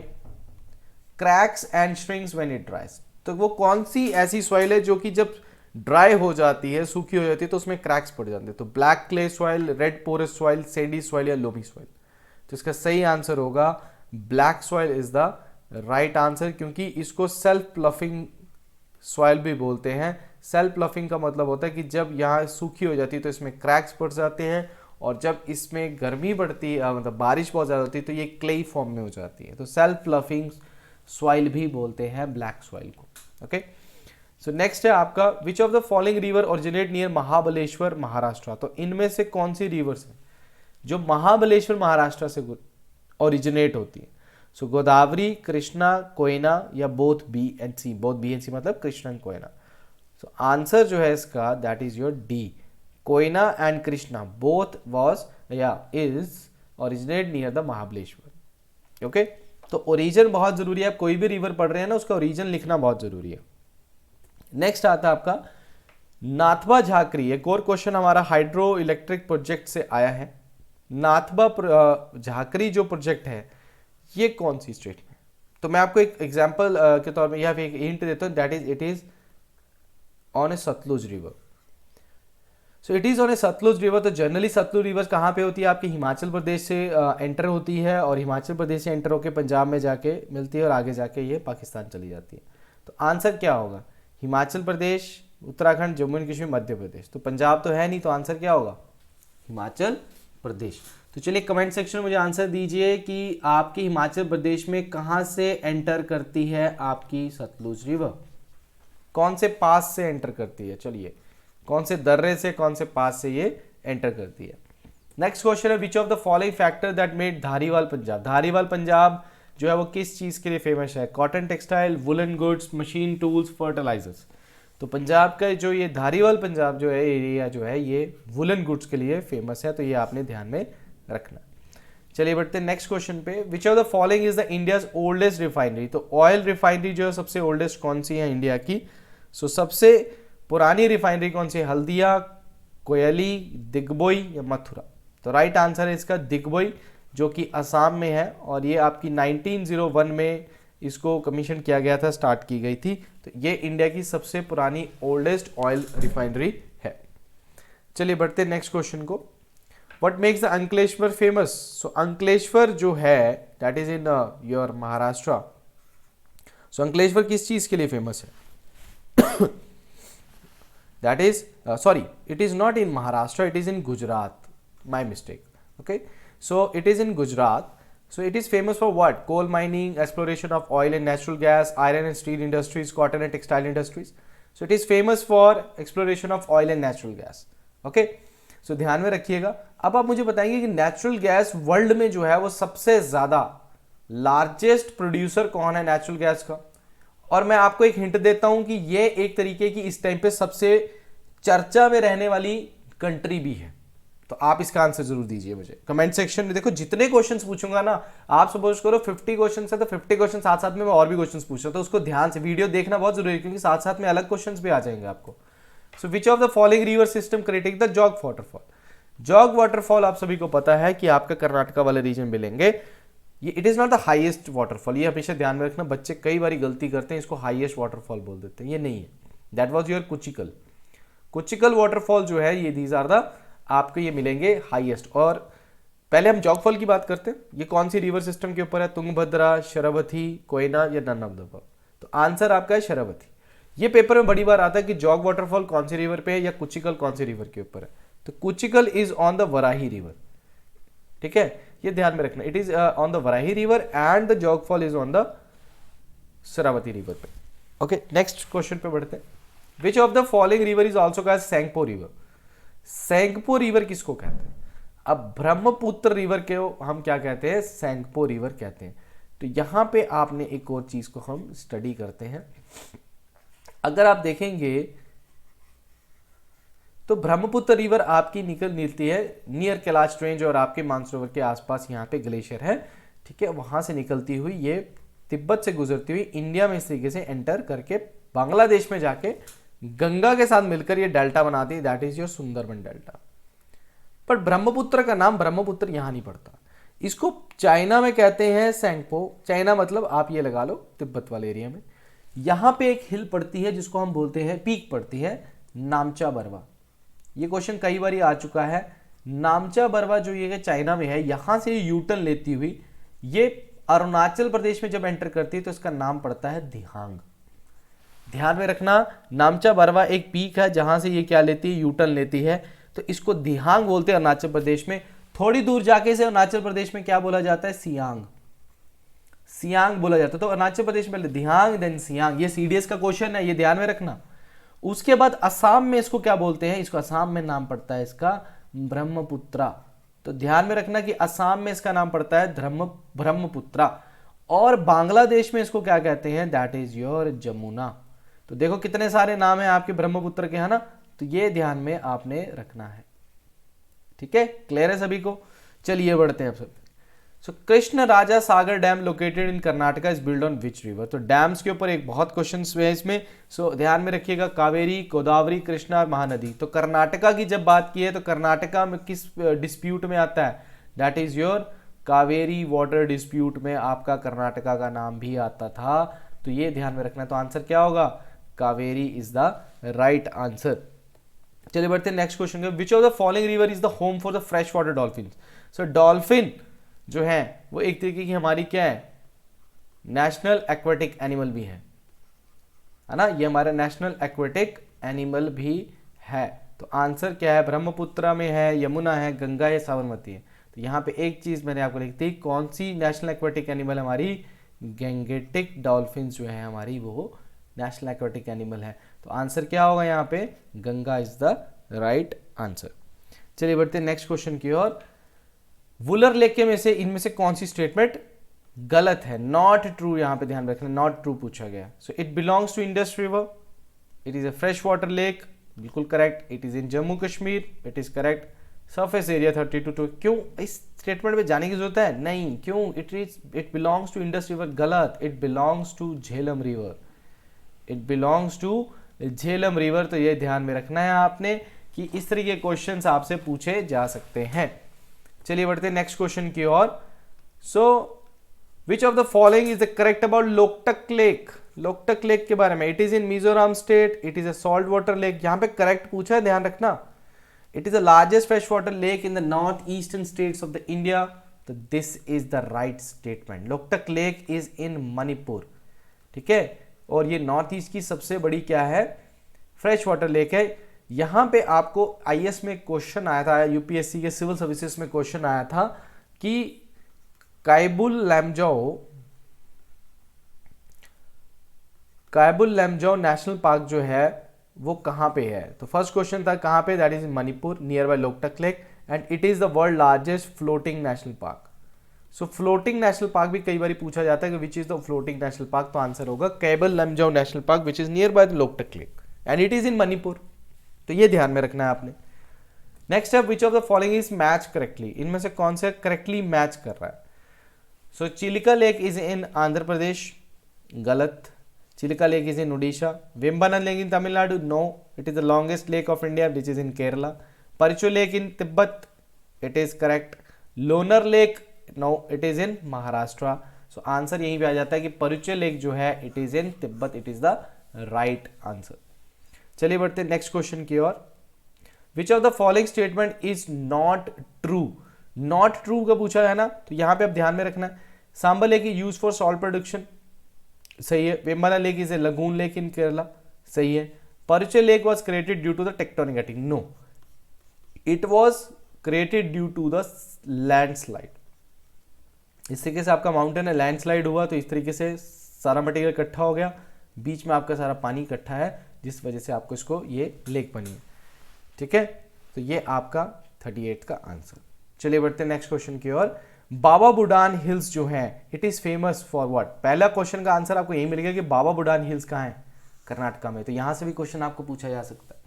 cracks and shrinks when it dries. तो वो कौन सी ऐसी सॉइल है जो कि जब ड्राई हो जाती है, सूखी हो जाती है, तो उसमें क्रैक्स पड़ जाते हैं। तो black clay soil, red porous soil, sandy soil या लोमी सॉइल। तो इसका सही आंसर होगा black soil is the right answer, क्योंकि इसको सेल्फ प्लफिंग सॉइल भी बोलते हैं। सेल्फ प्लफिंग का मतलब होता है कि जब यहाँ सूखी हो जाती है तो इसमें क्रैक्स पड़ जाते हैं, और जब इसमें गर्मी बढ़ती है मतलब बारिश बहुत ज़्यादा होती है तो ये क्लेई फॉर्म में हो जाती है। तो सेल्फ प्लफिंग सॉइल भी बोलते हैं ब्लैक सॉइल को, ओके। सो नेक्स्ट है आपका विच of the following river originate near Mahabaleshwar Maharashtra. तो इनमें से कौन सी रिवर्स है जो महाबलेश्वर महाराष्ट्र से ओरिजिनेट होती है। सो गोदावरी, कृष्णा, कोयना या both B and C. Both B and C मतलब Krishna and Koyna. So answer जो है इसका that is your D, Koyna and Krishna both was या is originate near the Mahabaleshwar, okay. तो ओरिजिन बहुत जरूरी है, आप कोई भी रिवर पढ़ रहे हैं ना उसका ओरिजिन लिखना बहुत जरूरी है। नेक्स्ट आता है आपका नाथबा झाकरी। एक और क्वेश्चन हमारा हाइड्रो इलेक्ट्रिक प्रोजेक्ट से आया है। नाथबा झाकरी जो प्रोजेक्ट है ये कौन सी स्टेट में। तो मैं आपको एक एग्जांपल के तौर पे यहाँ पे एक हिंट देता हूँ, that is it is on a Sutlej river. So it is on a Sutlej river. तो जनरली सतलुज रिवर कहाँ पे होती है, आपके हिमाचल प्रदेश से एंटर होती है, और हिमाचल प्रदेश से एंटर होकर पंजाब में जाके मिलती है, और आगे जाके ये पाकिस्तान चली जाती है। तो आंसर क्या होगा, हिमाचल प्रदेश, उत्तराखंड, जम्मू एंड कश्मीर, मध्य प्रदेश। तो पंजाब तो है नहीं, तो आंसर क्या होगा, हिमाचल प्रदेश। तो चलिए कमेंट सेक्शन में मुझे आंसर दीजिए कि आपकी हिमाचल प्रदेश में कहां से एंटर करती है आपकी सतलुज रिवर, कौन से पास से एंटर करती है। चलिए कौन से दर्रे से, कौन से पास से ये एंटर करती है। नेक्स्ट क्वेश्चन है which of the following factor that made Dhariwal Punjab. Dhariwal Punjab जो है वो किस चीज के लिए फेमस है, cotton textile, woollen goods, machine tools, fertilizers. तो पंजाब का जो ये धारीवाल पंजाब जो है एरिया जो है ये वुलन गुड्स के लिए फेमस है, तो ये आपने ध्यान में रखना। चलिए बढ़ते हैं नेक्स्ट क्वेश्चन पे। विच of the following is the India's oldest refinery. तो ऑयल रिफाइनरी जो है सबसे ओल्डेस्ट कौन सी है इंडिया की। सो सबसे पुरानी रिफाइनरी कौन सी है, हल्दिया, कोयली, दिग्बोई या मथुरा। तो राइट आंसर है इसका दिग्बोई, जो कि असम में है, और ये आपकी 1901 में इसको कमीशन किया गया था, स्टार्ट की गई थी। तो ये इंडिया की सबसे पुरानी ओल्डेस्ट ऑयल रिफाइनरी है। चलिए बढ़ते हैं नेक्स्ट क्वेश्चन को। What makes the Ankleshwar famous. So Ankleshwar जो है that is in your Maharashtra. So Ankleshwar किस चीज के लिए फेमस है that is sorry it is not in Maharashtra, it is in Gujarat, my mistake, okay. So it is in Gujarat. So it is famous for what? Coal mining, exploration of oil and natural gas, iron and steel industries, cotton and textile industries. So it is famous for exploration of oil and natural gas. Okay. सो ध्यान में रखिएगा। अब आप मुझे बताएंगे कि natural gas world में जो है वो सबसे ज्यादा लार्जेस्ट प्रोड्यूसर कौन है नेचुरल गैस का। और मैं आपको एक हिंट देता हूं कि ये एक तरीके की इस टाइम पे सबसे चर्चा में रहने वाली कंट्री भी है। तो आप इसका आंसर जरूर दीजिए मुझे कमेंट सेक्शन में। देखो जितने क्वेश्चंस पूछूंगा ना, आप सपोज करो 50 क्वेश्चंस है तो 50 क्वेश्चन साथ साथ में मैं और भी क्वेश्चंस पूछ रहा हूं, तो उसको ध्यान से वीडियो देखना बहुत जरूरी है, क्योंकि साथ साथ में अलग क्वेश्चंस भी आ जाएंगे आपको। So which of the following river system creating the Jog waterfall. Jog waterfall आप सभी को पता है कि आपका कर्नाटका वाले रीजन मिलेंगे। ये it is not the highest waterfall, ये हमेशा ध्यान में रखना, बच्चे कई बार गलती करते हैं, इसको हाईएस्ट वाटरफॉल बोल देते हैं, ये नहीं है। That was your Kuchikal. Kuchikal waterfall जो है ये दीज आर द आपको ये मिलेंगे हाईएस्ट। और पहले हम जॉगफॉल की बात करते हैं। ये कौन सी रिवर सिस्टम के ऊपर है? तुंगभद्रा, शरावती, कोयना या नन ऑफ द अबव। तो आंसर आपका है शरावती। ये पेपर में बड़ी बार आता है कि जॉग वाटरफॉल कौन सी रिवर पे है या कुचिकल कौन सी रिवर के ऊपर है। तो Kuchikal is on the Varahi river, ठीक है, ये ध्यान में रखना। It is on the Varahi river and the Jog fall is on the Sharavati river पे। ओके, नेक्स्ट क्वेश्चन पे बढ़ते हैं। Which of the following river is also called Sangpo river. Sangpo river किसको कहते हैं? अब ब्रह्मपुत्र रिवर के हम क्या कहते हैं? सेंगपो रिवर कहते हैं। तो यहां पे आपने एक और चीज को हम स्टडी करते हैं। अगर आप देखेंगे तो ब्रह्मपुत्र रिवर आपकी निकलती है नियर कैलाश रेंज और आपके मानसरोवर के आसपास यहाँ पे ग्लेशियर है, ठीक है, वहां से निकलती हुई ये तिब्बत से गुजरती हुई इंडिया में इस तरीके से एंटर करके बांग्लादेश में जाके गंगा के साथ मिलकर ये डेल्टा बनाती है, that is your Sundarban delta. पर ब्रह्मपुत्र का नाम ब्रह्मपुत्र यहां नहीं पड़ता, इसको चाइना में कहते हैं सेंगपो। चाइना मतलब आप ये लगा लो तिब्बत वाले एरिया में। यहां पे एक हिल पड़ती है जिसको हम बोलते हैं, पीक पड़ती है नामचा बरवा। ये क्वेश्चन कई बार आ चुका है। नामचा बरवा जो ये चाइना में है, यहां से यूटर्न लेती हुई ये अरुणाचल प्रदेश में जब एंटर करती है तो इसका नाम पड़ता है दिहांग। ध्यान में रखना, नामचा बरवा एक पीक है जहां से ये क्या लेती है? यूटर्न लेती है, तो इसको दिहांग बोलते हैं अरुणाचल प्रदेश में। थोड़ी दूर जाके से अरुणाचल प्रदेश में क्या बोला जाता है? सियांग। सियांग बोला जाता है। तो अरुणाचल प्रदेश में दिहांग देन सियांग। ये सीडीएस का क्वेश्चन है, ये ध्यान में रखना। उसके बाद असम में इसको क्या बोलते हैं? इसको असम में नाम पड़ता है इसका ब्रह्मपुत्रा। तो ध्यान में रखना कि असम में इसका नाम पड़ता है ब्रह्मपुत्रा। और बांग्लादेश में इसको क्या कहते हैं? That is your Jamuna. तो देखो कितने सारे नाम हैं आपके ब्रह्मपुत्र के, है ना। तो ये ध्यान में आपने रखना है, ठीक है, क्लियर है सभी को। चलिए बढ़ते हैं अब सब। So Krishna Raja Sagar dam located in Karnataka is build on which river. तो डैम्स के ऊपर एक बहुत क्वेश्चन है इसमें। सो ध्यान में रखिएगा, कावेरी, गोदावरी, कृष्णा और महानदी। तो कर्नाटका की जब बात की है तो कर्नाटका में किस डिस्प्यूट में आता है? That is your Kaveri water dispute में आपका कर्नाटका का नाम भी आता था। तो ये ध्यान में रखना। तो आंसर क्या होगा? Kaveri is the right answer. चलिए बढ़ते हैं नेक्स्ट क्वेश्चन के। विच of the following river is the home for the fresh water dolphin. So dolphin जो है वो एक तरीके की हमारी क्या है? नेशनल एक्वेटिक एनिमल भी है ना। ये हमारा नेशनल एक्वेटिक एनिमल भी है। तो आंसर क्या है? ब्रह्मपुत्र में है, यमुना है, गंगा है, साबरमती है। तो यहाँ पे एक चीज मैंने आपको लिख दी, कौन सी नेशनल एक्वेटिक एनिमल हमारी? गैंगेटिक डॉल्फिन जो है हमारी वो नेशनल एक्वेटिक एनिमल है। तो आंसर क्या होगा यहाँ पे? Ganga is the right answer. चलिए बढ़ते हैं नेक्स्ट क्वेश्चन की ओर। वुलर लेक के में से इनमें से कौन सी स्टेटमेंट गलत है? नॉट ट्रू, यहां पे ध्यान रखना, नॉट ट्रू पूछा गया। So it belongs to Indus river, it is a fresh water lake, बिल्कुल correct. It is in Jammu Kashmir, it is correct. Surface area 32। क्यों इस स्टेटमेंट में जाने की जरूरत है? नहीं, क्यों? It belongs to Indus river, गलत। It belongs to Jhelum river, it belongs to Jhelum river. तो ये ध्यान में रखना है आपने कि इस तरह के क्वेश्चंस आपसे पूछे जा सकते हैं। चलिए बढ़ते हैं नेक्स्ट क्वेश्चन की ओर। So which of the following is the correct about Loktak lake. Loktak lake के बारे में, it is in Mizoram state, it is a salt water lake. यहां पे करेक्ट पूछा है, ध्यान रखना। It is the largest fresh water lake in the north eastern states of the India. तो this is the right statement. Loktak lake is in Manipur, ठीक है। और ये नॉर्थ ईस्ट की सबसे बड़ी क्या है? फ्रेश वाटर लेक है। यहां पे आपको आईएएस में क्वेश्चन आया था, यूपीएससी के सिविल सर्विसेज में क्वेश्चन आया था कि कायबुल लैमजाओ नेशनल पार्क जो है वो कहाँ पे है? तो फर्स्ट क्वेश्चन था कहाँ पे, that is in Manipur near by Loktak lake, and it is the world largest floating national park. So floating national park भी कई बार पूछा जाता है कि विच is the floating national park, तो आंसर होगा cable Lamjao national park which is near by the Loktak lake and it is in Manipur. तो ये ध्यान में रखना है आपने। नेक्स्ट है which of the following is match correctly, इनमें से कौन से करेक्टली मैच कर रहा है? So Chilika lake is in Andhra Pradesh, गलत। Chilika lake is in Orissa. Vembanad lake in Tamil Nadu, no, it is the longest lake of India which is in Kerala. Parechu lake in Tibet, it is correct. Lonar lake, no, it is in Maharashtra. So answer यहीं पे आ जाता है कि परुचय lake जो है it is in Tibet, it is the right answer. चलिए बढ़ते हैं नेक्स्ट क्वेश्चन की ओर। Which of the following statement is not true? Not true का पूछा है ना, तो यहां पे आप ध्यान में रखना है। Sambhar lake is use for salt production, सही है। Vembanad lake is a lagoon lake in Kerala, सही है। Parechu lake was created due to the tectonic acting, no, it was created due to the landslide. इस तरीके से आपका माउंटेन है, लैंडस्लाइड हुआ तो इस तरीके से सारा मटेरियल इकट्ठा हो गया, बीच में आपका सारा पानी इकट्ठा है, जिस वजह से आपको इसको ये लेक बनी है, ठीक है। तो ये आपका 38 का आंसर। चलिए बढ़ते हैं नेक्स्ट क्वेश्चन की ओर। बाबा बुडान हिल्स जो है it is famous for what? पहला क्वेश्चन का आंसर आपको यही मिलेगा कि बाबा बुडान हिल्स कहाँ है? कर्नाटका में। तो यहां से भी क्वेश्चन आपको पूछा जा सकता है।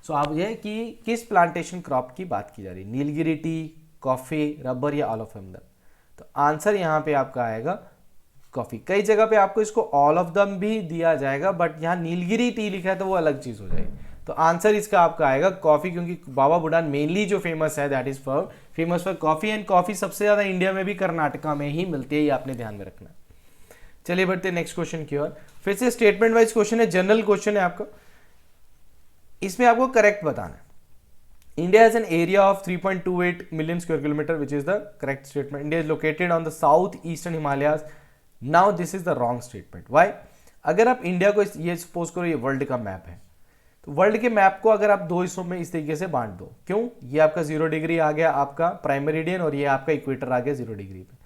सो आप ये कि किस प्लांटेशन क्रॉप की बात की जा रही है, नीलगिरी टी, कॉफी, रबर या ऑल ऑफ दम? तो आंसर यहाँ पे आपका आएगा कॉफी। कई जगह पे आपको इसको ऑल ऑफ दम भी दिया जाएगा, बट यहाँ नीलगिरी टी लिखा है तो वो अलग चीज हो जाएगी। तो आंसर इसका आपका आएगा कॉफी, क्योंकि बाबा बुडान मेनली जो फेमस है that is for famous for coffee, and coffee सबसे ज्यादा इंडिया में भी कर्नाटका में ही मिलती है, ये आपने ध्यान में रखना है। चलिए बढ़ते हैं नेक्स्ट क्वेश्चन की ओर। फिर से स्टेटमेंट वाइज क्वेश्चन है, जनरल क्वेश्चन है आपका, इसमें आपको करेक्ट बताना है। India has an area of 3.28 million square kilometer, which is the correct statement. India is located on the southeastern Himalayas. Now this is the wrong statement. Why? अगर आप India को ये सपोज करो ये वर्ल्ड का map है, तो world के मैप को अगर आप दो हिस्सों में इस तरीके से बांट दो, क्यों? ये आपका 0 डिग्री आ गया आपका प्राइम मेरिडियन, और ये आपका इक्वेटर आ गया 0 डिग्री पे।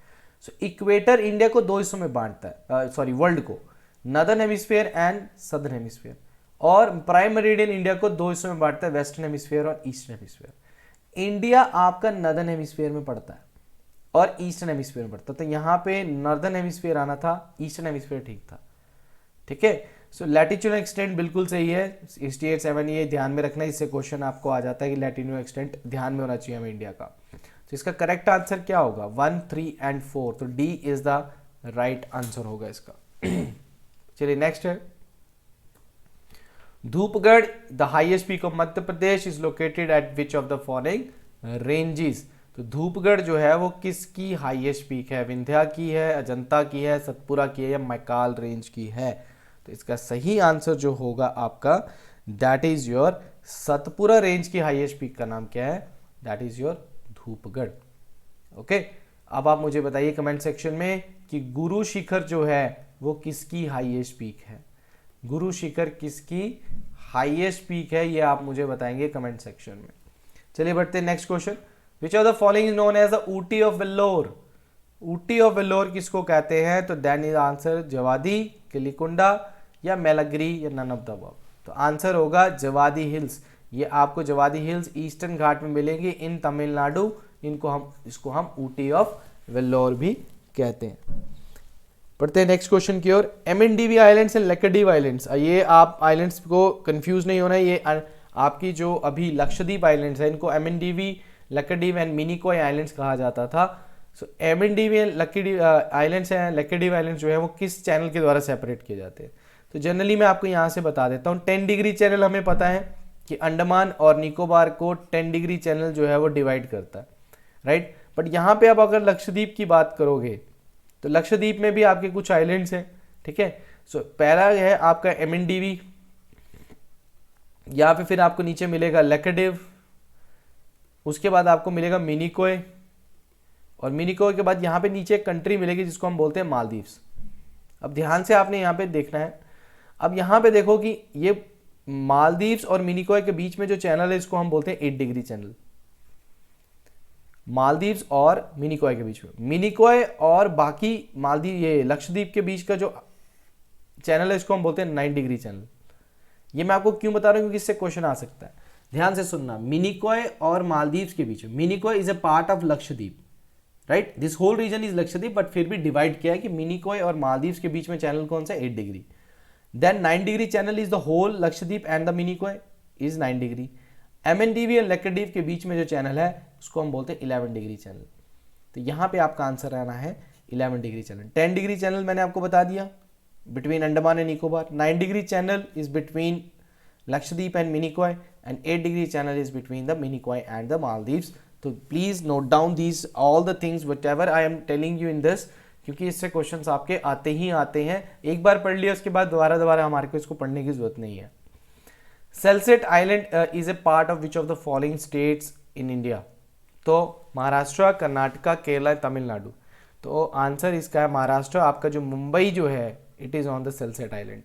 सो इक्वेटर इंडिया को दो हिस्सों में बांटता है, सॉरी वर्ल्ड को, northern hemisphere and southern hemisphere, और प्राइम मेरिडियन इंडिया को दो हिस्सों में बांटता है, वेस्टर्न हेमिस्फीयर और ईस्टर्न हेमिस्फीयर। इंडिया आपका नॉर्दर्न हेमिस्फीयर में पड़ता है और ईस्टर्न हेमिस्फीयर में पड़ता है, तो यहाँ पे नॉर्दर्न हेमिस्फीयर आना था, ईस्टर्न हेमिस्फीयर ठीक था, ठीक है। सो लैटिट्यूड एक्सटेंट बिल्कुल सही है 68.7, ये ध्यान में रखना, इससे क्वेश्चन आपको आ जाता है कि लैटिट्यूड एक्सटेंट ध्यान में होना चाहिए हमें इंडिया का। तो इसका करेक्ट आंसर क्या होगा? 1, 3 एंड 4, तो D is the right answer होगा इसका। चलिए नेक्स्ट है Dhupgarh, the highest peak of Madhya Pradesh, is located at which of the following ranges? तो धूपगढ़ जो है वो किसकी हाईएस्ट पीक है? विंध्या की है, अजंता की है, सतपुरा की है, या मैकाल रेंज की है? तो इसका सही आंसर जो होगा आपका that is your Satpura range की हाईएस्ट पीक का नाम क्या है? That is your Dhupgarh. Okay, अब आप मुझे बताइए कमेंट सेक्शन में कि गुरु शिखर जो है वो किसकी हाईएस्ट पीक है? गुरु शिखर किसकी हाईएस्ट पीक है, ये आप मुझे बताएंगे कमेंट सेक्शन में। चलिए बढ़ते हैं next question. Which of the following is known as the Ooty of Vellore? Ooty of Vellore किसको कहते हैं? तो then is answer Javadi, Kilikunda या मेलागिरी या नन ऑफ द अबव? तो आंसर होगा जवादी हिल्स। ये आपको जवादी हिल्स ईस्टर्न घाट में मिलेंगे इन तमिलनाडु, इसको हम ऊटी ऑफ वेल्लोर भी कहते हैं। पढ़ते हैं नेक्स्ट क्वेश्चन की ओर। एमएनडीवी आइलैंड्स एंड लक्षद्वीप आइलैंड्स, ये आप आइलैंड्स को कंफ्यूज नहीं होना है, ये आपकी जो अभी लक्षद्वीप आइलैंड्स है इनको एमएनडीवी, लक्षद्वीप एंड मिनिकॉय आइलैंड्स कहा जाता था। So Amindivi and Lakshadweep islands and Lakshadweep islands जो है वो किस चैनल के द्वारा सेपरेट किए जाते हैं? तो जनरली मैं आपको यहाँ से बता देता हूँ, 10 डिग्री चैनल हमें पता है कि अंडमान और निकोबार को 10 डिग्री चैनल जो है वो डिवाइड करता है, राइट। बट यहाँ पे आप अगर लक्षद्वीप की बात करोगे तो लक्षद्वीप में भी आपके कुछ आइलैंड्स हैं, ठीक है। सो पहला है आपका एमएनडीवी, यहाँ पे फिर आपको नीचे मिलेगा लक्षद्वीप, उसके बाद आपको मिलेगा मिनिकॉय, और मिनिकॉय के बाद यहाँ पे नीचे एक कंट्री मिलेगी जिसको हम बोलते हैं मालदीव्स। अब ध्यान से आपने यहाँ पे देखना है। अब यहाँ पे देखो कि ये मालदीव्स और मिनिकॉय के बीच में जो चैनल है इसको हम बोलते हैं 8 डिग्री चैनल। मालदीव्स और मिनिकॉय के बीच में, मिनिकॉय और बाकी मालदीव ये लक्षद्वीप के बीच का जो चैनल है इसको हम बोलते हैं 9 डिग्री चैनल। ये मैं आपको क्यों बता रहा हूँ, क्योंकि इससे क्वेश्चन आ सकता है। ध्यान से सुनना, मिनिकॉय और मालदीव्स के बीच में, Minicoy is a part of Lakshadweep, right, this whole region is Lakshadweep, but फिर भी डिवाइड किया है कि मिनिकॉय और मालदीव्स के बीच में चैनल कौन सा, 8 degree. Then 9 degree channel is the whole Lakshadweep and the Minicoy is 9 degree. Amindivi और लक्षद्वीप के बीच में जो चैनल है उसको हम बोलते हैं 11 डिग्री चैनल। तो यहां पे आपका आंसर आना है 11 डिग्री चैनल। 10 डिग्री चैनल मैंने आपको बता दिया, between Andaman and Nicobar. 9 degree channel is between Lakshadweep and Minicoy, and 8 degree channel is between the Minicoy and the Maldives. तो please note down these all the things whatever I am telling you in this, क्योंकि इससे questions आपके आते ही आते हैं। एक बार पढ़ लिया उसके बाद दोबारा हमारे को इसको पढ़ने की जरूरत नहीं है। Salsette island is a part of which of the following states in India? तो महाराष्ट्र, कर्नाटका, केरला, तमिलनाडु। तो आंसर इसका है महाराष्ट्र। आपका जो मुंबई जो है it is on the Salsette island,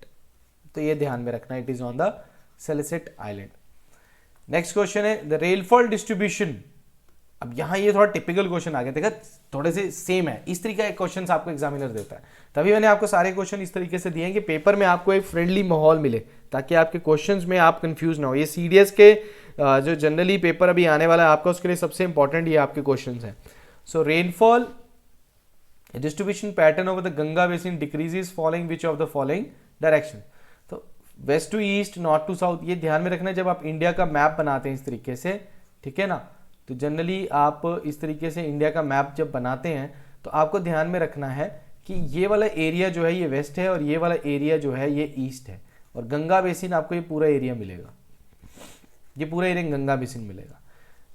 तो ये ध्यान में रखना, it is on the Salsette island. Next question है द रेनफॉल डिस्ट्रीब्यूशन। अब यहां ये थोड़ा टिपिकल क्वेश्चन आ गया, देखा थोड़े से सेम है, इस तरीके के क्वेश्चंस आपको एग्जामिनर देता है। तभी मैंने आपको सारे क्वेश्चन इस तरीके से दिए हैं कि पेपर में आपको एक फ्रेंडली माहौल मिले, ताकि आपके क्वेश्चंस में आप कंफ्यूज ना हो। ये सीडीएस के जो जनरली पेपर अभी आने वाला है आपका, उसके लिए सबसे इंपॉर्टेंट ये आपके क्वेश्चंस हैं। So rainfall distribution pattern of the Ganga basin decreases following which of the following direction? तो west to east, north to south, ये ध्यान में रखना है जब आप इंडिया का मैप बनाते हैं इस तरीके से, ठीक है ना। तो जनरली आप इस तरीके से इंडिया का मैप जब बनाते हैं तो आपको ध्यान में रखना है कि ये वाला एरिया जो है ये वेस्ट है और ये वाला एरिया जो है ये ईस्ट है, और गंगा बेसिन आपको ये पूरा एरिया मिलेगा, ये पूरा एरिया गंगा बेसिन मिलेगा।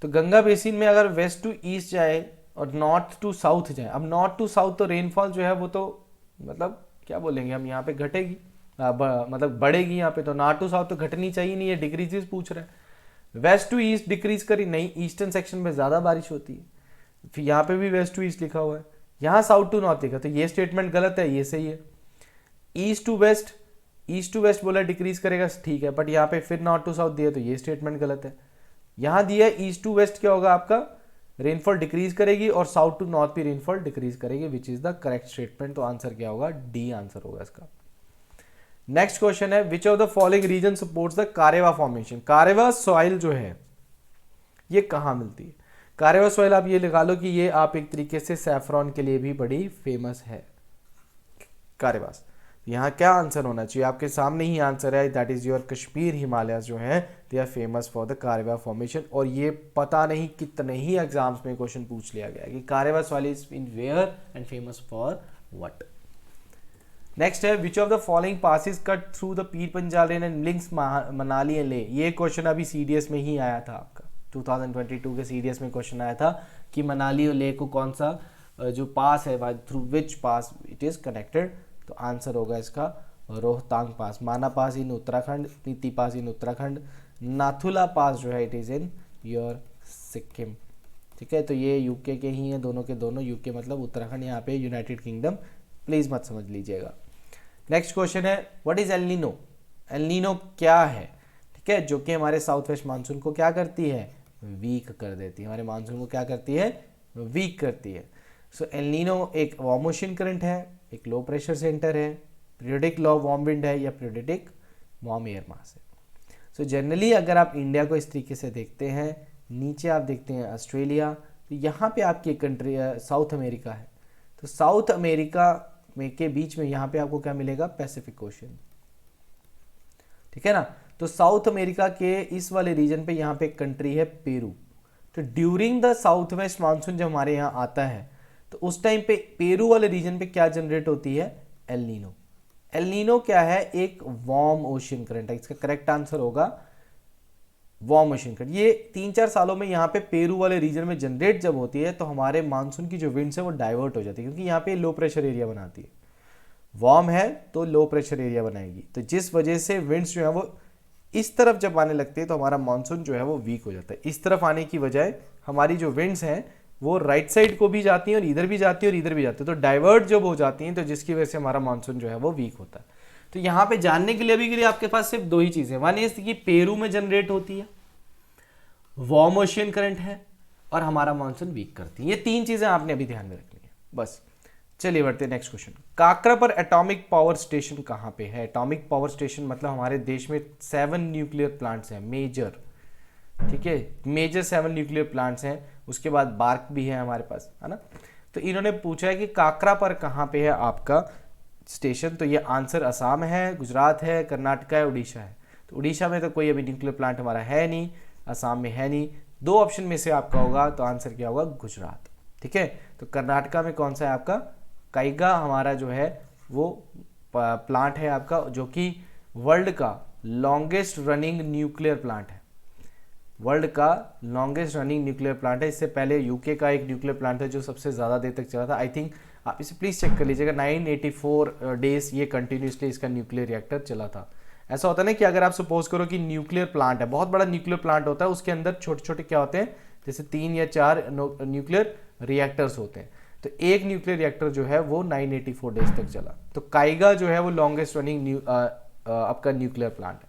तो गंगा बेसिन में अगर वेस्ट टू ईस्ट जाए और नॉर्थ टू साउथ जाए, अब नॉर्थ टू साउथ तो रेनफॉल जो है वो तो मतलब क्या बोलेंगे हम, यहाँ पे घटेगी, मतलब बढ़ेगी यहाँ पे। तो नॉर्थ टू साउथ तो घटनी चाहिए नहीं है, डिक्रीजेस पूछ रहे हैं। वेस्ट टू ईस्ट डिक्रीज करी नहीं, ईस्टर्न सेक्शन में ज्यादा बारिश होती है, फिर यहाँ पे भी वेस्ट टू ईस्ट लिखा हुआ है, यहाँ साउथ टू नॉर्थ लिखा, तो ये स्टेटमेंट गलत है, ये सही है। ईस्ट टू वेस्ट बोला डिक्रीज करेगा, ठीक है, बट यहाँ पे फिर नॉर्थ टू साउथ दिया तो ये स्टेटमेंट गलत है। यहाँ दिया ईस्ट टू वेस्ट क्या होगा आपका, रेनफॉल डिक्रीज करेगी, और साउथ टू नॉर्थ भी रेनफॉल डिक्रीज करेगी, which is the correct statement. तो आंसर क्या होगा, डी आंसर होगा इसका। नेक्स्ट क्वेश्चन है which of the following region supports the Karewa formation? Karewa soil जो है ये कहाँ मिलती है? कारेवा सॉइल आप ये लगा लो कि ये आप एक तरीके से सैफरॉन के लिए भी बड़ी फेमस है, कारेवास। यहाँ क्या आंसर होना चाहिए, आपके सामने ही आंसर है, that is your Kashmir Himalaya जो है, they are famous for the Karewa formation. और ये पता नहीं कितने ही एग्जाम्स में क्वेश्चन पूछ लिया गया है कि Karewa soil is in where and famous for what. Next है which of the following passes cut through the Pir Panjal range and links Manali and Leh? ये क्वेश्चन अभी सीडीएस में ही आया था आपका, 2022 के सीडीएस में क्वेश्चन आया था कि मनाली और ले को कौन सा जो पास है, through which pass it is connected? तो आंसर होगा इसका रोहतांग पास। माना पास इन उत्तराखंड, नीति पास इन उत्तराखंड, नाथुला पास जो है it is in your Sikkim, ठीक है। तो ये यूके के ही हैं दोनों के दोनों, यूके मतलब उत्तराखंड, यहाँ पे यूनाइटेड किंगडम, प्लीज मत समझ लीजिएगा। नेक्स्ट क्वेश्चन है what is El Nino? El Nino क्या है, ठीक है, जो कि हमारे साउथ वेस्ट मानसून को क्या करती है, वीक कर देती है, हमारे मानसून को क्या करती है, वीक करती है। सो एल नीनो एक वार्म ओशन करंट है, एक लो प्रेशर सेंटर है, पीरियोडिक लो वार्म विंड है, या पीरियोडिक वार्म एयर मास है। सो जनरली अगर आप इंडिया को इस तरीके से देखते हैं, नीचे आप देखते हैं ऑस्ट्रेलिया, तो यहाँ पे आपकी कंट्री साउथ अमेरिका है। तो साउथ अमेरिका में के बीच में यहाँ पे आपको क्या मिलेगा, पैसिफिक ओशन, ठीक है ना। तो साउथ अमेरिका के इस वाले रीजन पे यहाँ पे एक कंट्री है पेरू। तो during the south west monsoon जब हमारे यहाँ आता है तो उस टाइम पे पेरू वाले रीजन पे क्या जनरेट होती है, एल नीनो। एल नीनो क्या है, एक वार्म ओशन करंट है, इसका करेक्ट आंसर होगा वार्म ओशन करंट। ये 3-4 सालों में यहाँ पे पेरू वाले रीजन में जनरेट जब होती है तो हमारे मानसून की जो विंड्स है वो डाइवर्ट हो जाती है, क्योंकि यहाँ पे लो प्रेशर एरिया बनाती है, वार्म है तो लो प्रेशर एरिया बनाएगी, तो जिस वजह से विंड्स जो है वो इस तरफ जब आने लगते हैं तो हमारा मानसून जो है वो वीक हो जाता है। इस तरफ आने की बजाय हमारी जो विंड्स हैं वो राइट साइड को भी जाती हैं और इधर भी जाती है और इधर भी जाती है, तो डाइवर्ट जब हो जाती हैं तो जिसकी वजह से हमारा मानसून जो है वो वीक होता है। तो यहाँ पे जानने के लिए अभी के लिए आपके पास सिर्फ दो ही चीजें, वन इज कि पेरू में जनरेट होती है, वार्म ओशियन करंट है, और हमारा मानसून वीक करती है। ये 3 चीजें आपने अभी ध्यान में रखनी है बस। चलिए बढ़ते हैं नेक्स्ट क्वेश्चन। काकरा पर एटॉमिक पावर स्टेशन कहाँ पे है? एटॉमिक पावर स्टेशन मतलब हमारे देश में 7 न्यूक्लियर प्लांट्स हैं मेजर, ठीक है, मेजर 7 न्यूक्लियर प्लांट्स हैं, उसके बाद बार्क भी है हमारे पास, है ना। तो इन्होंने पूछा है कि काकरा पर कहाँ पे है आपका स्टेशन, तो ये आंसर असम है, गुजरात है, कर्नाटका है, उड़ीसा है। तो उड़ीसा में तो कोई अभी न्यूक्लियर प्लांट हमारा है नहीं, असम में है नहीं, 2 ऑप्शन में से आपका होगा, तो आंसर क्या होगा? गुजरात, ठीक है। तो कर्नाटका में कौन सा है आपका? काइगा हमारा जो है वो प्लांट है आपका, जो कि वर्ल्ड का लॉन्गेस्ट रनिंग न्यूक्लियर प्लांट है, वर्ल्ड का लॉन्गेस्ट रनिंग न्यूक्लियर प्लांट है। इससे पहले यूके का एक न्यूक्लियर प्लांट है जो सबसे ज़्यादा देर तक चला था, आई थिंक आप इसे प्लीज़ चेक कर लीजिएगा, 984 डेज ये कंटिन्यूसली इसका न्यूक्लियर रिएक्टर चला था। ऐसा होता है ना कि अगर आप सपोज करो कि न्यूक्लियर प्लांट है, बहुत बड़ा न्यूक्लियर प्लांट होता है, उसके अंदर छोटे छोटे क्या होते हैं, जैसे 3 या 4 न्यूक्लियर रिएक्टर्स होते हैं, तो एक न्यूक्लियर रिएक्टर जो है वो 984 डेज तक चला। तो काइगा जो है वो लॉन्गेस्ट रनिंग आपका न्यूक्लियर प्लांट है।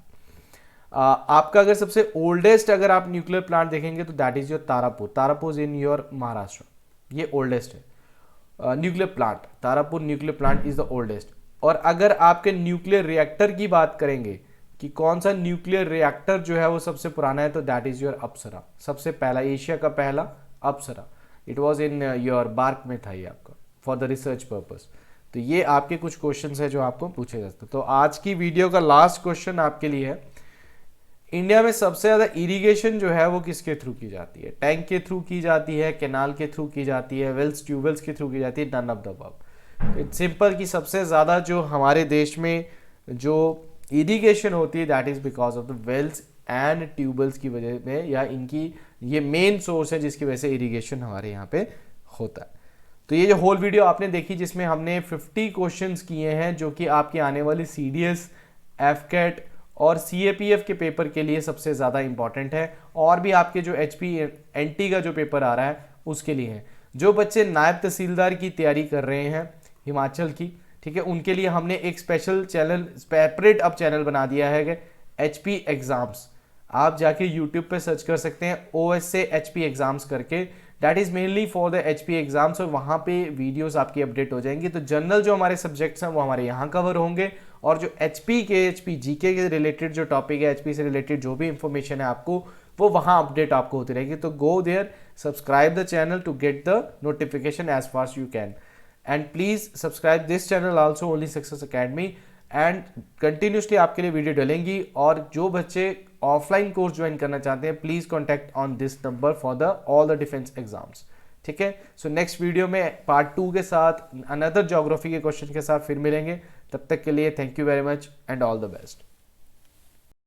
आपका अगर सबसे ओल्डेस्ट अगर आप न्यूक्लियर प्लांट देखेंगे तो that is your Tarapur, Tarapur in your Maharashtra, ये ओल्डेस्ट है nuclear plant, Tarapur nuclear plant is the oldest. और अगर आपके न्यूक्लियर रिएक्टर की बात करेंगे कि कौन सा न्यूक्लियर रिएक्टर जो है वो सबसे पुराना है, तो दैट इज योर अप्सरा, सबसे पहला, एशिया का पहला Apsara, it was in your bark में था ये आपका फॉर द रिसर्च पर्पज। तो ये आपके कुछ क्वेश्चन है जो आपको पूछे जाते हैं। तो आज की वीडियो का लास्ट क्वेश्चन आपके लिए है, इंडिया में सबसे ज़्यादा इरिगेशन जो है वो किसके थ्रू की जाती है? टैंक के थ्रू की जाती है, कैनाल के थ्रू की जाती है, वेल्स ट्यूबवेल्स के थ्रू की जाती है, none of the above. It's simple कि सबसे ज़्यादा जो हमारे देश में जो इरिगेशन होती है that is because of the wells and tubewells की वजह में, या इनकी ये मेन सोर्स है जिसकी वजह से इरिगेशन हमारे यहाँ पे होता है। तो ये जो होल वीडियो आपने देखी जिसमें हमने 50 क्वेश्चंस किए हैं जो कि आपके आने वाली CDS, एफकेट और CAPF के पेपर के लिए सबसे ज़्यादा इंपॉर्टेंट है, और भी आपके जो HPNT का जो पेपर आ रहा है उसके लिए है। जो बच्चे नायब तहसीलदार की तैयारी कर रहे हैं हिमाचल की, ठीक है, उनके लिए हमने एक स्पेशल चैनल, सेपरेट अब चैनल बना दिया है HP एग्जाम्स। आप जाके YouTube पे सर्च कर सकते हैं OS से HP एग्जाम्स करके, that is mainly for the HP exams, और वहाँ पे वीडियोस आपकी अपडेट हो जाएंगी। तो जनरल जो हमारे सब्जेक्ट्स हैं वो हमारे यहाँ कवर होंगे, और जो HP GK के रिलेटेड जो टॉपिक है, HP से रिलेटेड जो भी इंफॉर्मेशन है आपको, वो वहाँ अपडेट आपको होती रहेगी। तो go there, subscribe the channel to get the notification as fast you can, and please subscribe this channel also, only Success Academy, and continuously आपके लिए वीडियो डलेंगी। और जो बच्चे ऑफलाइन कोर्स ज्वाइन करना चाहते हैं, please contact on this number for the all the defence exams, ठीक है। सो नेक्स्ट वीडियो में पार्ट 2 के साथ, अनदर ज्योग्राफी के क्वेश्चन के साथ फिर मिलेंगे। तब तक के लिए thank you very much and all the best.